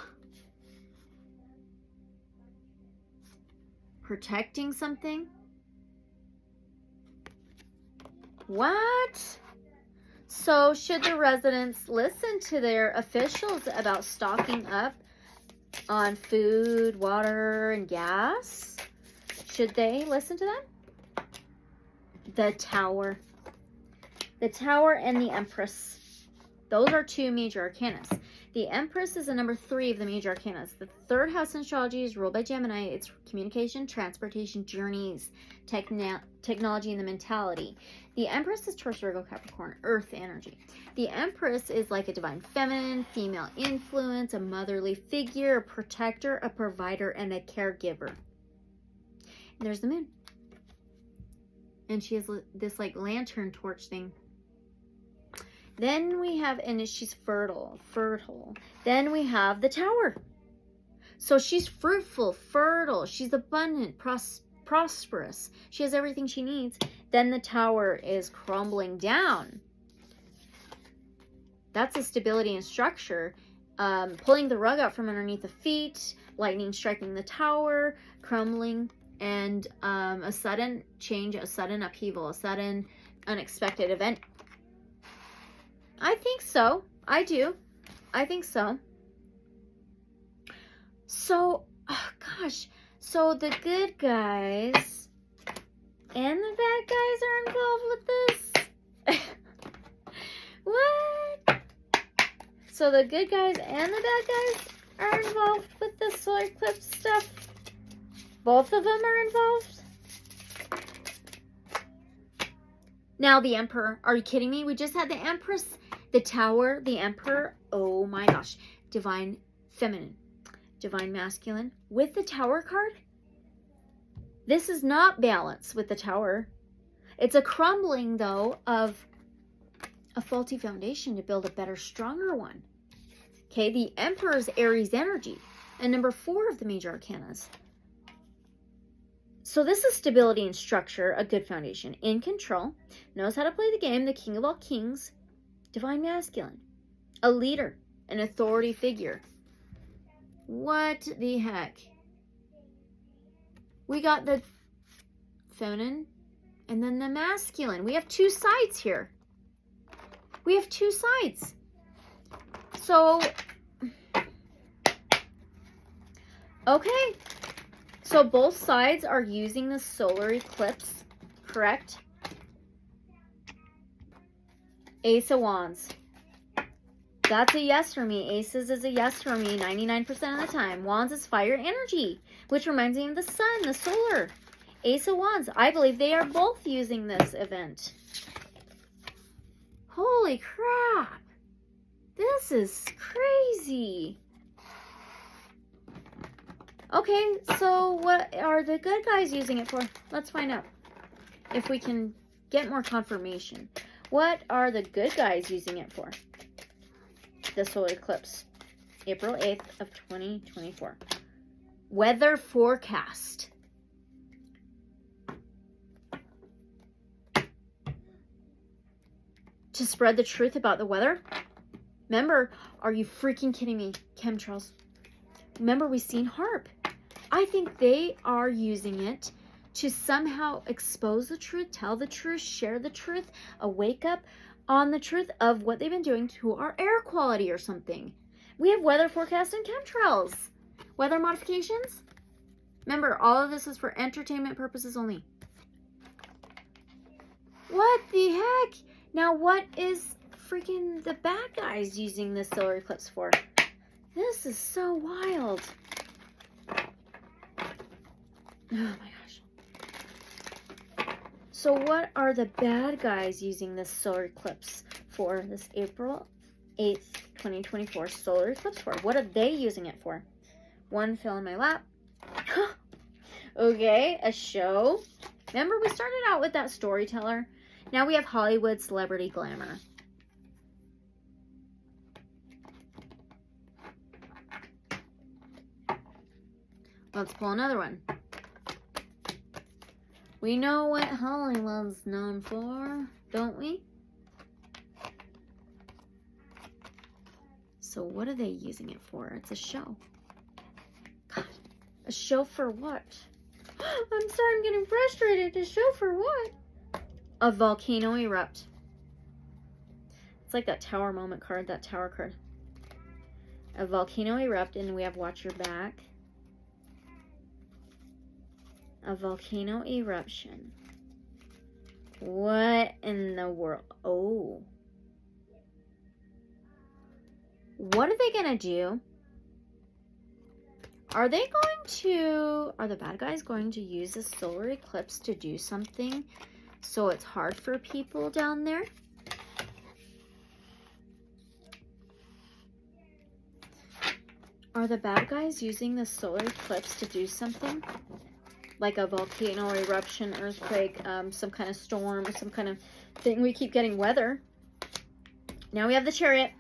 Protecting something. What? So should the residents listen to their officials about stocking up on food, water, and gas? Should they listen to them? The Tower. The Tower and the Empress. Those are 2 major arcanas. The Empress is the number 3 of the major arcanas. The 3rd house in astrology is ruled by Gemini. It's communication, transportation, journeys, technology, and the mentality. The Empress is Taurus, Virgo, Capricorn, Earth energy. The Empress is like a divine feminine, female influence, a motherly figure, a protector, a provider, and a caregiver. And there's the Moon. And she has this like lantern torch thing. Then we have, and she's fertile. Then we have the Tower. So she's fruitful, fertile. She's abundant, prosperous. She has everything she needs. Then the Tower is crumbling down. That's a stability and structure. Pulling the rug out from underneath the feet. Lightning striking the Tower. Crumbling. And a sudden change, a sudden upheaval, a sudden unexpected event. I think so. I do. I think so. So, oh gosh. So the good guys and the bad guys are involved with this? What? So the good guys and the bad guys are involved with the solar eclipse stuff? Both of them are involved? Now the Emperor. Are you kidding me? We just had the Empress, the Tower, the Emperor. Oh my gosh. Divine feminine. Divine masculine. With the Tower card? This is not balance with the Tower. It's a crumbling, though, of a faulty foundation to build a better, stronger one. Okay, the Emperor's Aries energy. And number 4 of the major arcanas. So this is stability and structure, a good foundation. In control, knows how to play the game, the king of all kings, divine masculine, a leader, an authority figure. What the heck? We got the feminine and then the masculine. We have 2 sides here. We have 2 sides. So, okay. So both sides are using the solar eclipse, correct? Ace of Wands. That's a yes for me. Aces is a yes for me 99% of the time. Wands is fire energy, which reminds me of the sun, the solar. Ace of Wands. I believe they are both using this event. Holy crap. This is crazy. Okay, so what are the good guys using it for? Let's find out if we can get more confirmation. What are the good guys using it for? The solar eclipse, April 8th of 2024. Weather forecast. To spread the truth about the weather? Remember, are you freaking kidding me? Chemtrails. Remember, we've seen HARP. I think they are using it to somehow expose the truth, tell the truth, share the truth, a wake up on the truth of what they've been doing to our air quality or something. We have weather forecasts and chemtrails. Weather modifications. Remember, all of this is for entertainment purposes only. What the heck? Now, what is freaking the bad guys using this solar eclipse for? This is so wild. Oh my gosh. So what are the bad guys using this solar eclipse for? This April 8th, 2024 solar eclipse for? What are they using it for? One fell in my lap. Okay, a show. Remember we started out with that storyteller? Now we have Hollywood celebrity glamour. Let's pull another one. We know what Hollywood's known for, don't we? So what are they using it for? It's a show. God, a show for what? I'm sorry, I'm getting frustrated. A show for what? A volcano erupt. It's like that tower moment card, that tower card. A volcano erupt, and we have watch your back. A volcano eruption. What in the world? Oh. What are they going to do? Are they going to... Are the bad guys going to use the solar eclipse to do something so it's hard for people down there? Are the bad guys using the solar eclipse to do something? Like a volcano eruption, earthquake, some kind of storm, or some kind of thing. We keep getting weather. Now we have the Chariot.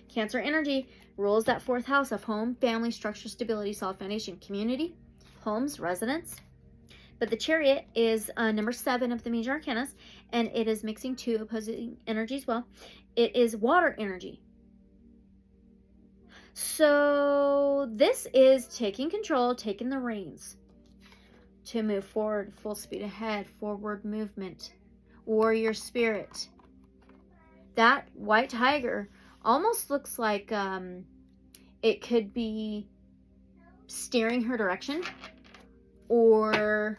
Cancer energy rules that fourth house of home, family, structure, stability, solid foundation, community, homes, residence. But the Chariot is number 7 of the major arcanas, and it is mixing 2 opposing energies well. It is water energy. So this is taking control, taking the reins. To move forward, full speed ahead, forward movement, warrior spirit. That white tiger almost looks like it could be steering her direction, or,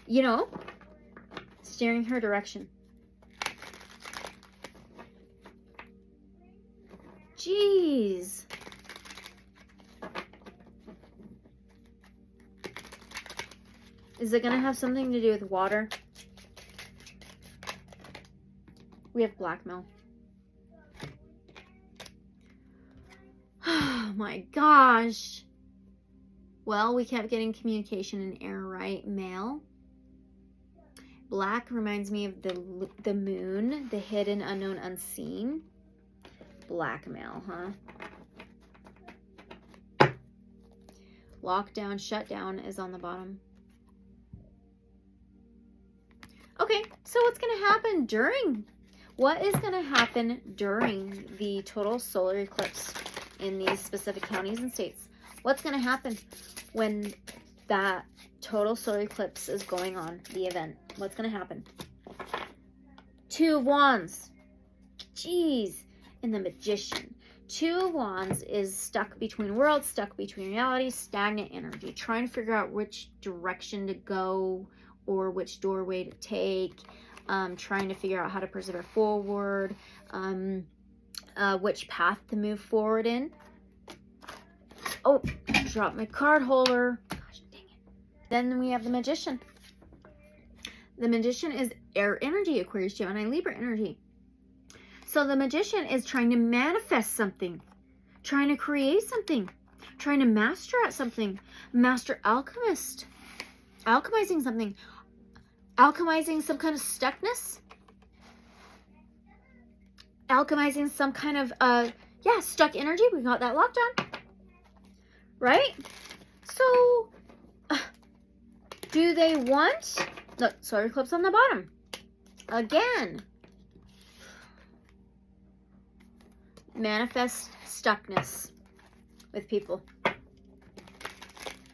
you know, steering her direction. Jeez. Is it going to have something to do with water? We have blackmail. Oh my gosh. Well, we kept getting communication in air, right? Mail. Black reminds me of the moon, the hidden, unknown, unseen. Blackmail, huh? Lockdown, shutdown is on the bottom. Okay, so what's going to happen during? What is going to happen during the total solar eclipse in these specific counties and states? What's going to happen when that total solar eclipse is going on, the event? What's going to happen? 2 of Wands. Jeez. And the Magician. 2 of Wands is stuck between worlds, stuck between realities, stagnant energy, trying to figure out which direction to go or which doorway to take, trying to figure out how to persevere forward, which path to move forward in. Oh, dropped my card holder. Gosh, dang it. Then we have the Magician. The Magician is air energy, Aquarius, Gemini, Libra energy. So the Magician is trying to manifest something, trying to create something, trying to master at something. Master alchemist, alchemizing something, alchemizing some kind of stuckness, alchemizing some kind of, yeah, stuck energy. We got that locked on, right? So, do they want, look, solar eclipse on the bottom, again. Manifest stuckness with people.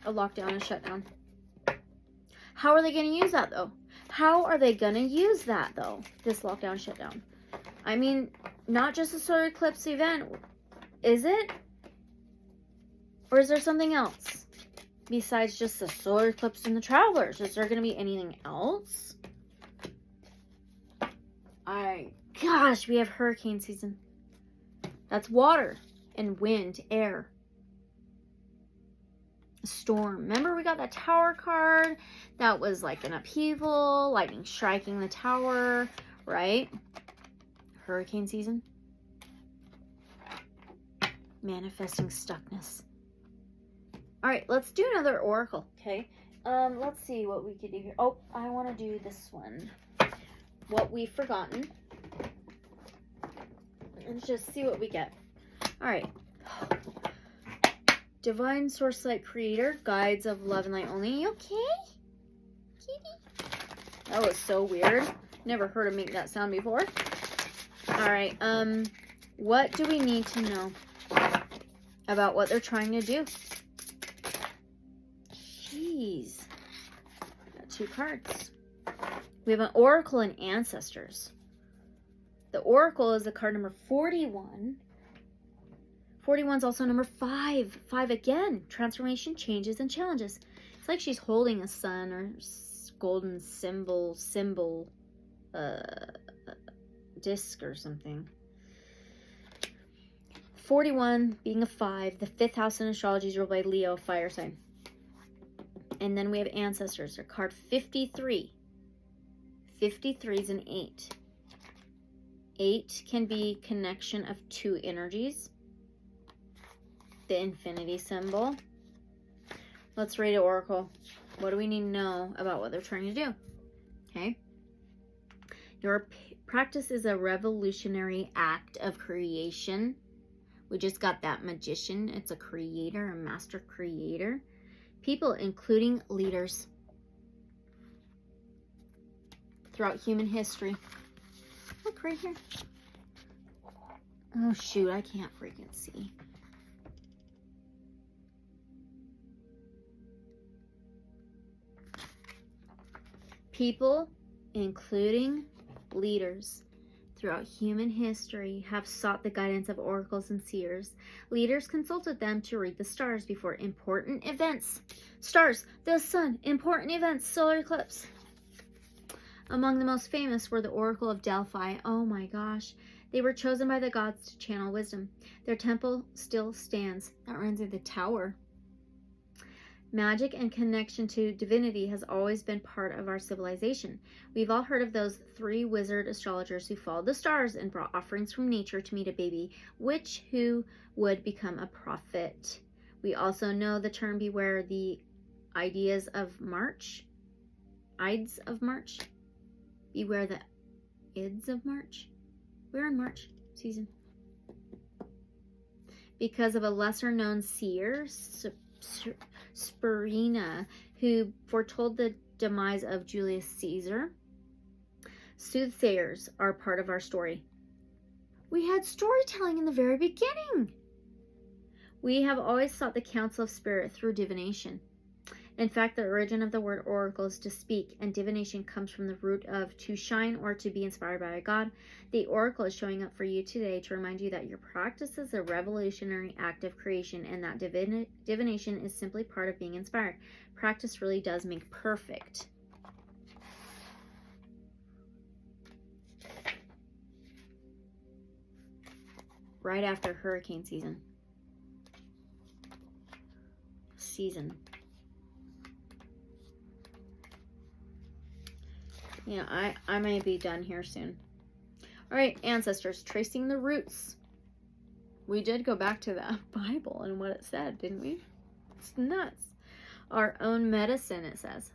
A lockdown and shutdown. How are they going to use that, though? How are they going to use that, though? This lockdown, shutdown. I mean, not just a solar eclipse event. Is it? Or is there something else? Besides just the solar eclipse and the travelers. Is there going to be anything else? Gosh, we have hurricane season. That's water and wind, air. Storm. Remember we got that tower card? That was like an upheaval, lightning striking the tower, right? Hurricane season. Manifesting stuckness. All right, let's do another oracle, okay? Let's see what we could do here. Oh, I want to do this one. What we've forgotten. And just see what we get. All right. Divine Source Light Creator, Guides of Love and Light Only. You okay? Kitty? That was so weird. Never heard him make that sound before. Alright, what do we need to know about what they're trying to do? Jeez. Got 2 cards. We have an Oracle and Ancestors. The Oracle is the card number 41. 41 is also number 5. 5 again. Transformation, changes, and challenges. It's like she's holding a sun or golden symbol, disc or something. 41 being a 5. The 5th house in astrology is ruled by Leo, fire sign. And then we have Ancestors. Their card 53. 53 is an 8. 8 can be connection of 2 energies. The infinity symbol. Let's read it, Oracle. What do we need to know about what they're trying to do? Okay. Your practice is a revolutionary act of creation. We just got that magician. It's a creator, a master creator. People, including leaders, throughout human history. Look right here. Oh, shoot. I can't freaking see. People, including leaders, throughout human history have sought the guidance of oracles and seers. Leaders consulted them to read the stars before important events. Stars, the sun, important events, solar eclipse. Among the most famous were the Oracle of Delphi. Oh my gosh. They were chosen by the gods to channel wisdom. Their temple still stands. That reminds me of the tower. Magic and connection to divinity has always been part of our civilization. We've all heard of those 3 wizard astrologers who followed the stars and brought offerings from nature to meet a baby, who would become a prophet. We also know the term beware the ideas of March. Ides of March. Beware the Ides of March. We're in March season. Because of a lesser known seer, Spurina, who foretold the demise of Julius Caesar. Soothsayers are part of our story. We had storytelling in the very beginning. We have always sought the counsel of spirit through divination. In fact, the origin of the word oracle is to speak, and divination comes from the root of to shine or to be inspired by a god. The oracle is showing up for you today to remind you that your practice is a revolutionary act of creation, and that divination is simply part of being inspired. Practice really does make perfect. Right after hurricane season. Yeah, I may be done here soon. All right, Ancestors, tracing the roots. We did go back to the Bible and what it said, didn't we? It's nuts. Our own medicine, it says.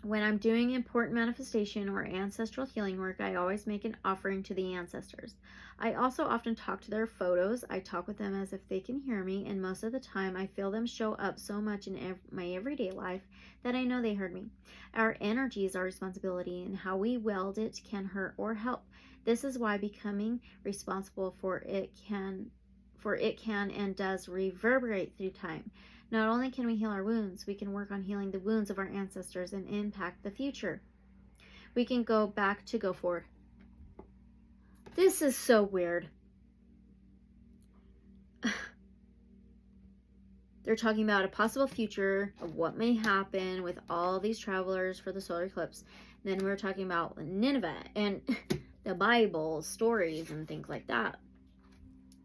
When I'm doing important manifestation or ancestral healing work, I always make an offering to the ancestors. I also often talk to their photos. I talk with them as if they can hear me, and most of the time I feel them show up so much in my everyday life that I know they heard me. Our energy is our responsibility, and how we wield it can hurt or help. This is why becoming responsible for it can and does reverberate through time. Not only can we heal our wounds, we can work on healing the wounds of our ancestors and impact the future. We can go back to go forward. This is so weird. They're talking about a possible future of what may happen with all these travelers for the solar eclipse. And then we're talking about Nineveh. And the Bible, stories, and things like that.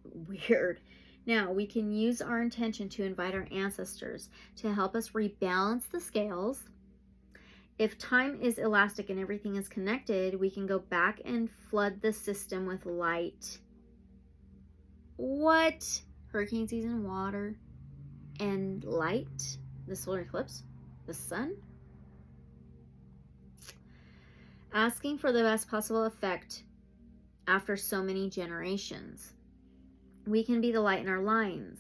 Weird. Now, we can use our intention to invite our ancestors to help us rebalance the scales. If time is elastic and everything is connected, we can go back and flood the system with light. What? Hurricane season, water, and light. The solar eclipse, the sun. Asking for the best possible effect after so many generations. We can be the light in our lines.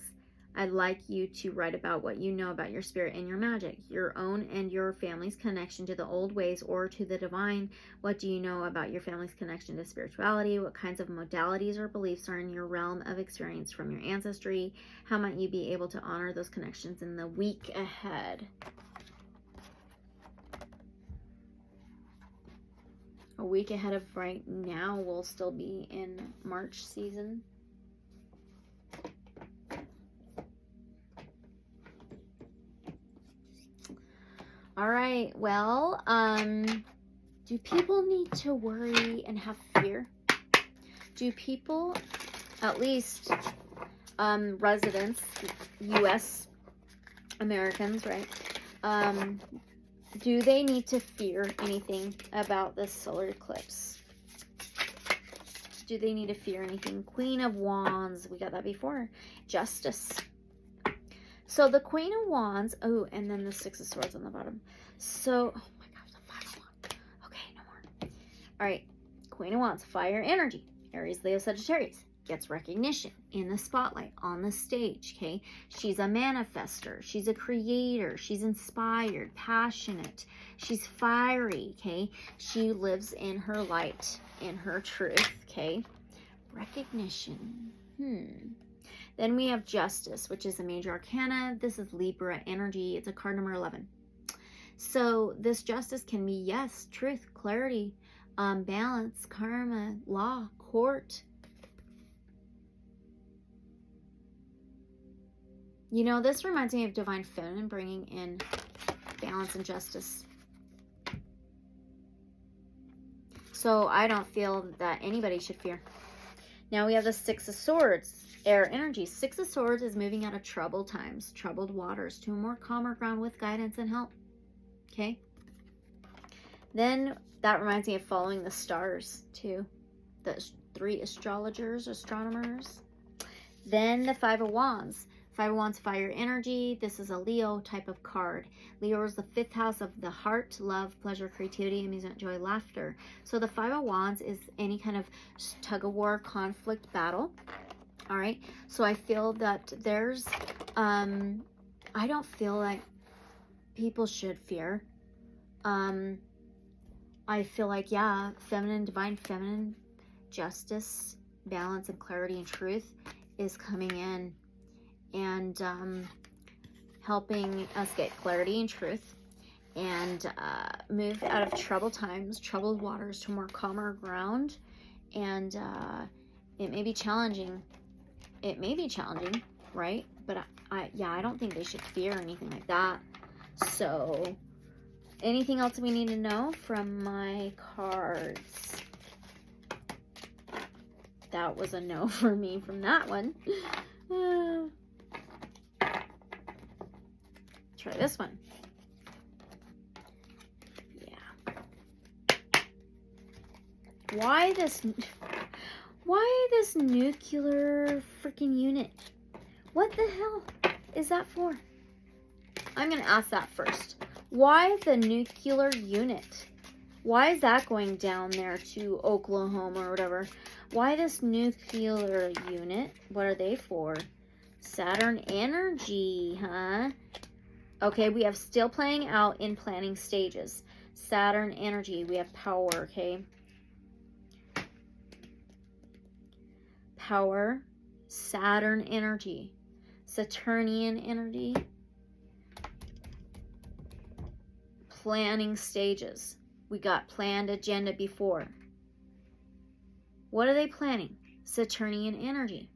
I'd like you to write about what you know about your spirit and your magic, your own and your family's connection to the old ways or to the divine. What do you know about your family's connection to spirituality? What kinds of modalities or beliefs are in your realm of experience from your ancestry? How might you be able to honor those connections in the week ahead? A week ahead of right now, we'll still be in March season. All right, well, do people need to worry and have fear? Do people, at least residents, U.S. Americans, right, do they need to fear anything about this solar eclipse? Do they need to fear anything? Queen of Wands, we got that before. Justice. So the Queen of Wands, oh, and then the Six of Swords on the bottom. So, oh my gosh, the 5 of Wands. Okay, no more. All right, Queen of Wands, fire energy. Aries, Leo, Sagittarius. Gets recognition in the spotlight, on the stage, okay? She's a manifester. She's a creator. She's inspired, passionate. She's fiery, okay? She lives in her light, in her truth, okay? Recognition. Then we have Justice, which is a major arcana. This is Libra energy. It's a card number 11. So this justice can be, yes, truth, clarity, balance, karma, law, court. You know, this reminds me of Divine Feminine, bringing in balance and justice. So I don't feel that anybody should fear. Now we have the Six of Swords, air energy. Six of Swords is moving out of troubled times, troubled waters, to a more calmer ground with guidance and help. Okay. Then that reminds me of following the stars too. The 3 astrologers, astronomers. Then the Five of Wands. Five of Wands, fire energy. This is a Leo type of card. Leo is the 5th house of the heart, love, pleasure, creativity, amusement, joy, laughter. So the Five of Wands is any kind of tug of war, conflict, battle. All right. So I feel that there's, I don't feel like people should fear. I feel like, yeah, feminine, divine feminine, justice, balance, and clarity and truth is coming in and helping us get clarity and truth and move out of troubled times, troubled waters to more calmer ground. And it may be challenging. It may be challenging, right? But I don't think they should fear anything like that. So anything else we need to know from my cards? That was a no for me from that one. Try this one. Yeah. Why this nuclear freaking unit? What the hell is that for? I'm going to ask that first. Why the nuclear unit? Why is that going down there to Oklahoma or whatever? Why this nuclear unit? What are they for? Saturn energy, huh? Okay, we have still playing out in planning stages. Saturn energy, we have power, okay? Power, Saturn energy, Saturnian energy, planning stages. We got planned agenda before. What are they planning? Saturnian energy.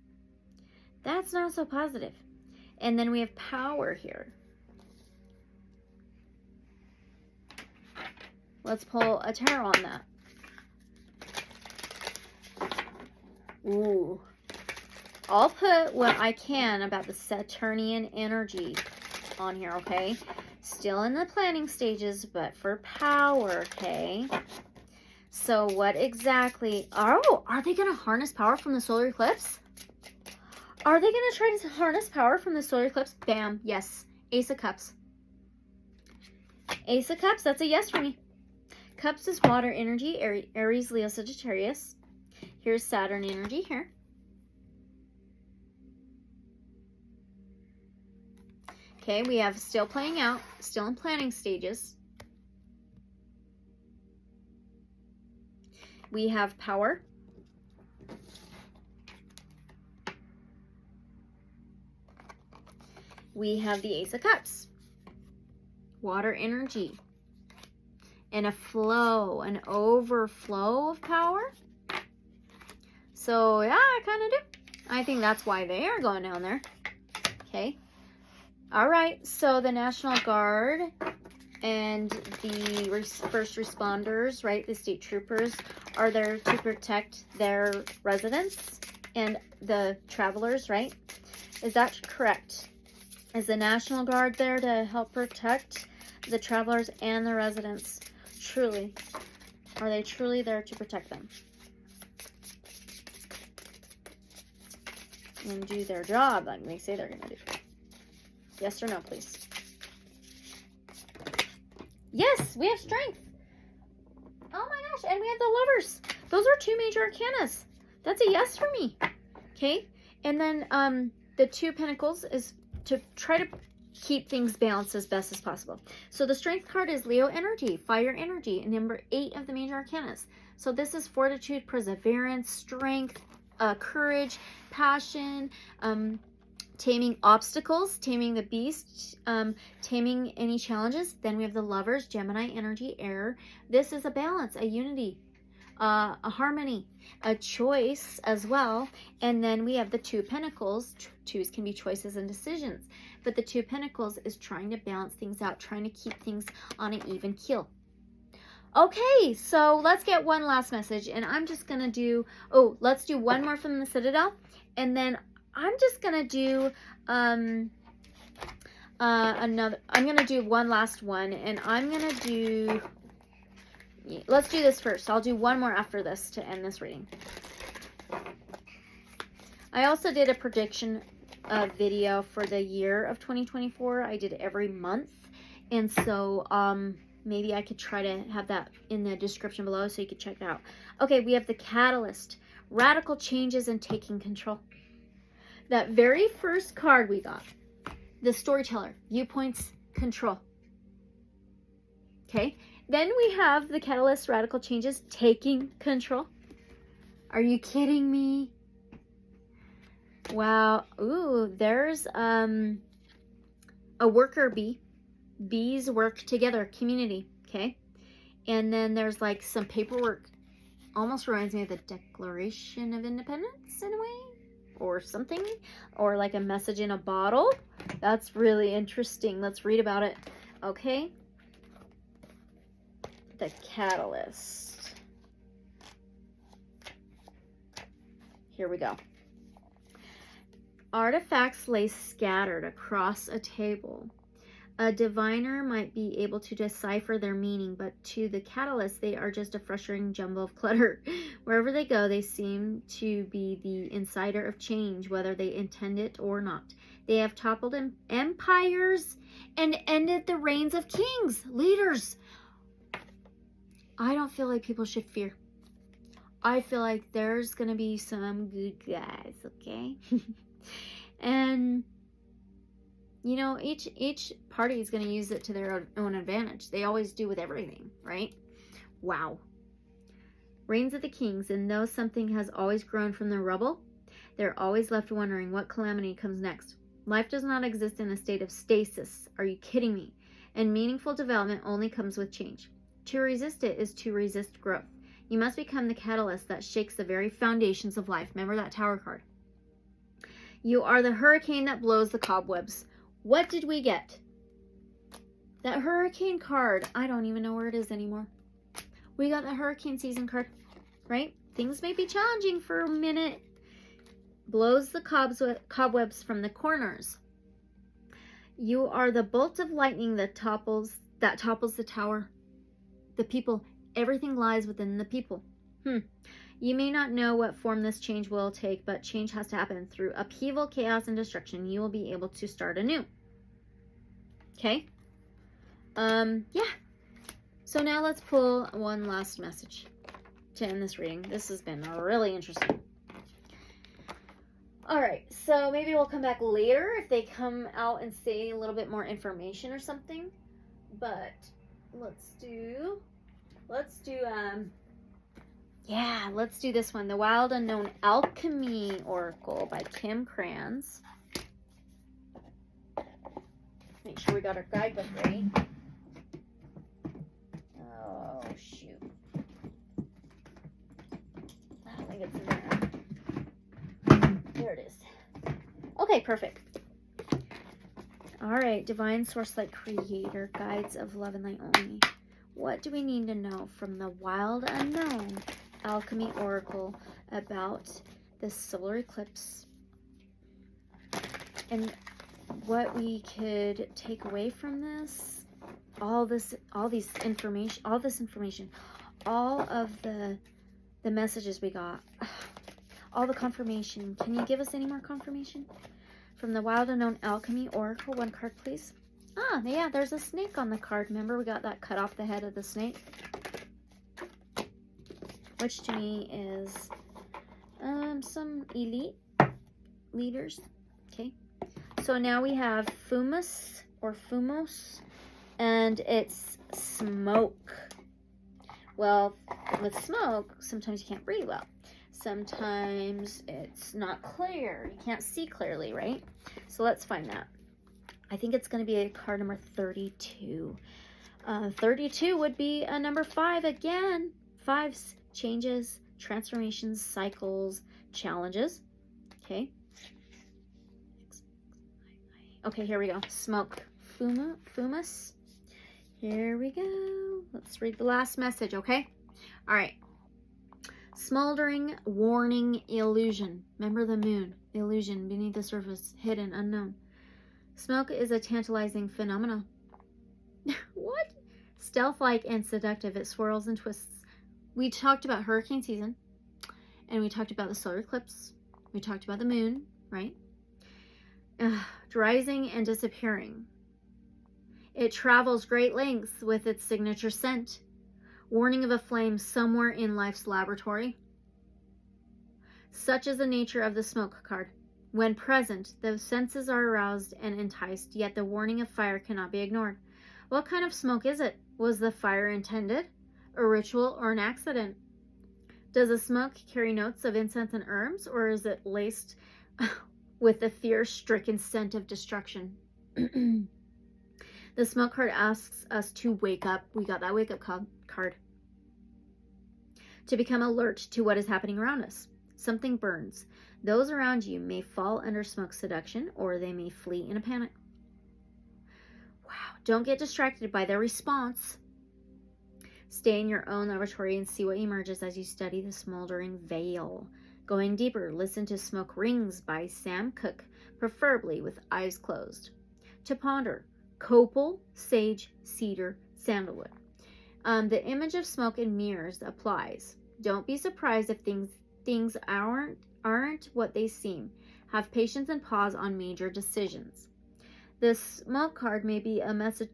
That's not so positive. And then we have power here. Let's pull a tarot on that. Ooh. I'll put what I can about the Saturnian energy on here, okay? Still in the planning stages, but for power, okay? So what exactly... Oh, are they going to harness power from the solar eclipse? Are they going to try to harness power from the solar eclipse? Bam. Yes. Ace of Cups. Ace of Cups. That's a yes for me. Cups is water energy. Aries, Leo, Sagittarius. Here's Saturn energy here. Okay, we have still playing out. Still in planning stages. We have power. We have the Ace of Cups. Water energy. And a flow, an overflow of power. So, yeah, I kind of do. I think that's why they are going down there. Okay. All right. So, the National Guard and the first responders, right, the state troopers, are there to protect their residents and the travelers, right? Is that correct? Is the National Guard there to help protect the travelers and the residents? Truly. Are they truly there to protect them? And do their job like they say they're going to do. Yes or no, please? Yes, we have strength. Oh my gosh, and we have the Lovers. Those are 2 major arcanas. That's a yes for me. Okay, and then the 2 Pentacles is to try to keep things balanced as best as possible. So the Strength card is Leo energy, fire energy, and number 8 of the major arcanas. So this is fortitude, perseverance, strength, courage, passion, taming obstacles, taming the beast, taming any challenges. Then we have the Lovers, Gemini energy, air. This is a balance, a unity, a harmony, a choice as well. And then we have the 2 Pentacles. Twos can be choices and decisions, but the 2 Pentacles is trying to balance things out, trying to keep things on an even keel. Okay, so let's get one last message, and I'm just gonna do, let's do one more from the Citadel, and then I'm just gonna do I'm gonna do one last one, and I'm gonna do, let's do this first. I'll do one more after this to end this reading. I also did a prediction video for the year of 2024. I did every month, and so maybe I could try to have that in the description below so you could check it out. Okay, we have the Catalyst, radical changes and taking control. That very first card we got, the Storyteller, viewpoints, control. Okay, then we have the Catalyst, radical changes, taking control. Are you kidding me? Wow. Ooh, there's a worker bee. Bees work together, community, okay? And then there's like some paperwork. Almost reminds me of the Declaration of Independence in a way, or something, or like a message in a bottle. That's really interesting. Let's read about it, okay? The Catalyst. Here we go. Artifacts lay scattered across a table. A diviner might be able to decipher their meaning, but to the Catalyst, they are just a frustrating jumble of clutter. Wherever they go, they seem to be the insider of change, whether they intend it or not. They have toppled empires and ended the reigns of kings, leaders. I don't feel like people should fear. I feel like there's going to be some good guys, okay? And, you know, each party is going to use it to their own advantage. They always do with everything, right? Wow. Reigns of the kings, and though something has always grown from the rubble, they're always left wondering what calamity comes next. Life does not exist in a state of stasis. Are you kidding me? And meaningful development only comes with change. To resist it is to resist growth. You must become the catalyst that shakes the very foundations of life. Remember that Tower card. You are the hurricane that blows the cobwebs. What did we get? That hurricane card. I don't even know where it is anymore. We got the hurricane season card, right? Things may be challenging for a minute, blows the cobwebs from the corners. You are the bolt of lightning that topples the tower. The people, everything lies within the people. You may not know what form this change will take, but change has to happen through upheaval, chaos, and destruction. You will be able to start anew. Okay? Yeah. So now let's pull one last message to end this reading. This has been really interesting. All right, so maybe we'll come back later if they come out and say a little bit more information or something. But let's do this one, The Wild Unknown Alchemy Oracle by Kim Kranz. Make sure we got our guidebook ready. Oh, shoot. I don't think it's in there. There it is. Okay, perfect. All right, Divine Source Light Creator, Guides of Love and Light Only. What do we need to know from the Wild Unknown Alchemy Oracle about this solar eclipse? And what we could take away from this, all this information, all of the messages we got, all the confirmation. Can you give us any more confirmation? From the Wild Unknown Alchemy Oracle, one card, please. Ah, yeah, there's a snake on the card. Remember, we got that cut off the head of the snake? Which to me is some elite leaders. Okay. So now we have Fumos, and it's smoke. Well, with smoke, sometimes you can't breathe well. Sometimes it's not clear. You can't see clearly, right? So let's find that. I think it's going to be a card number 32. 32 would be a number 5 again. 5s, changes, transformations, cycles, challenges. Okay. Okay, here we go. Smoke. Fumos. Here we go. Let's read the last message, okay? All right. Smoldering, warning, illusion. Remember the moon. Illusion, beneath the surface, hidden, unknown. Smoke is a tantalizing phenomenon. What? Stealth-like and seductive. It swirls and twists. We talked about hurricane season, and we talked about the solar eclipse. We talked about the moon, right? Rising and disappearing. It travels great lengths with its signature scent. Warning of a flame somewhere in life's laboratory. Such is the nature of the smoke card. When present, the senses are aroused and enticed, yet the warning of fire cannot be ignored. What kind of smoke is it? Was the fire intended, a ritual, or an accident? Does the smoke carry notes of incense and herbs, or is it laced with the fear-stricken scent of destruction? The smoke card asks us to wake up. We got that wake up card. To become alert to what is happening around us. Something burns. Those around you may fall under smoke seduction, or they may flee in a panic. Wow. Don't get distracted by their response. Stay in your own laboratory and see what emerges as you study the smoldering veil. Going deeper, listen to Smoke Rings by Sam Cooke, preferably with eyes closed. To ponder, copal, sage, cedar, sandalwood. The image of smoke and mirrors applies. Don't be surprised if things aren't what they seem. Have patience and pause on major decisions. This smoke card may be a message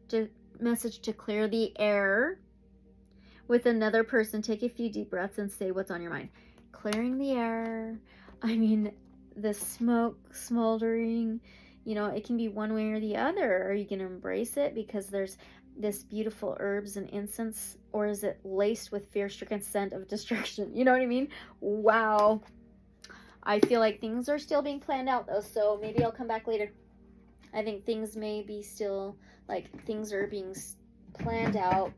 to clear the air with another person. Take a few deep breaths and say what's on your mind. Clearing the air. I mean, the smoke smoldering, you know, it can be one way or the other. Are you going to embrace it because there's this beautiful herbs and incense, or is it laced with fear-stricken scent of destruction? You know what I mean? Wow. I feel like things are still being planned out though, so maybe I'll come back later. I think things may be still, like, things are being planned out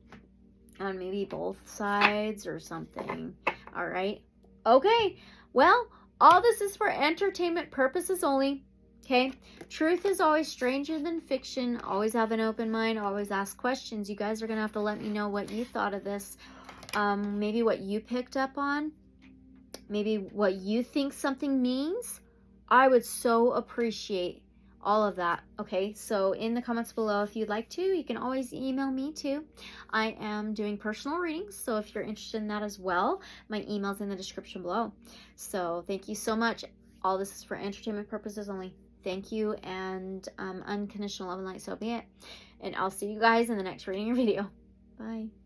on maybe both sides or something. All right. Okay. Well, all this is for entertainment purposes only. Okay. Truth is always stranger than fiction. Always have an open mind. Always ask questions. You guys are going to have to let me know what you thought of this. Maybe what you picked up on. Maybe what you think something means. I would so appreciate all of that. Okay, so in the comments below, if you'd like to, you can always email me too. I am doing personal readings, so if you're interested in that as well, my email's in the description below. So thank you so much. All this is for entertainment purposes only. Thank you, and unconditional love and light, so be it. And I'll see you guys in the next reading or video. Bye.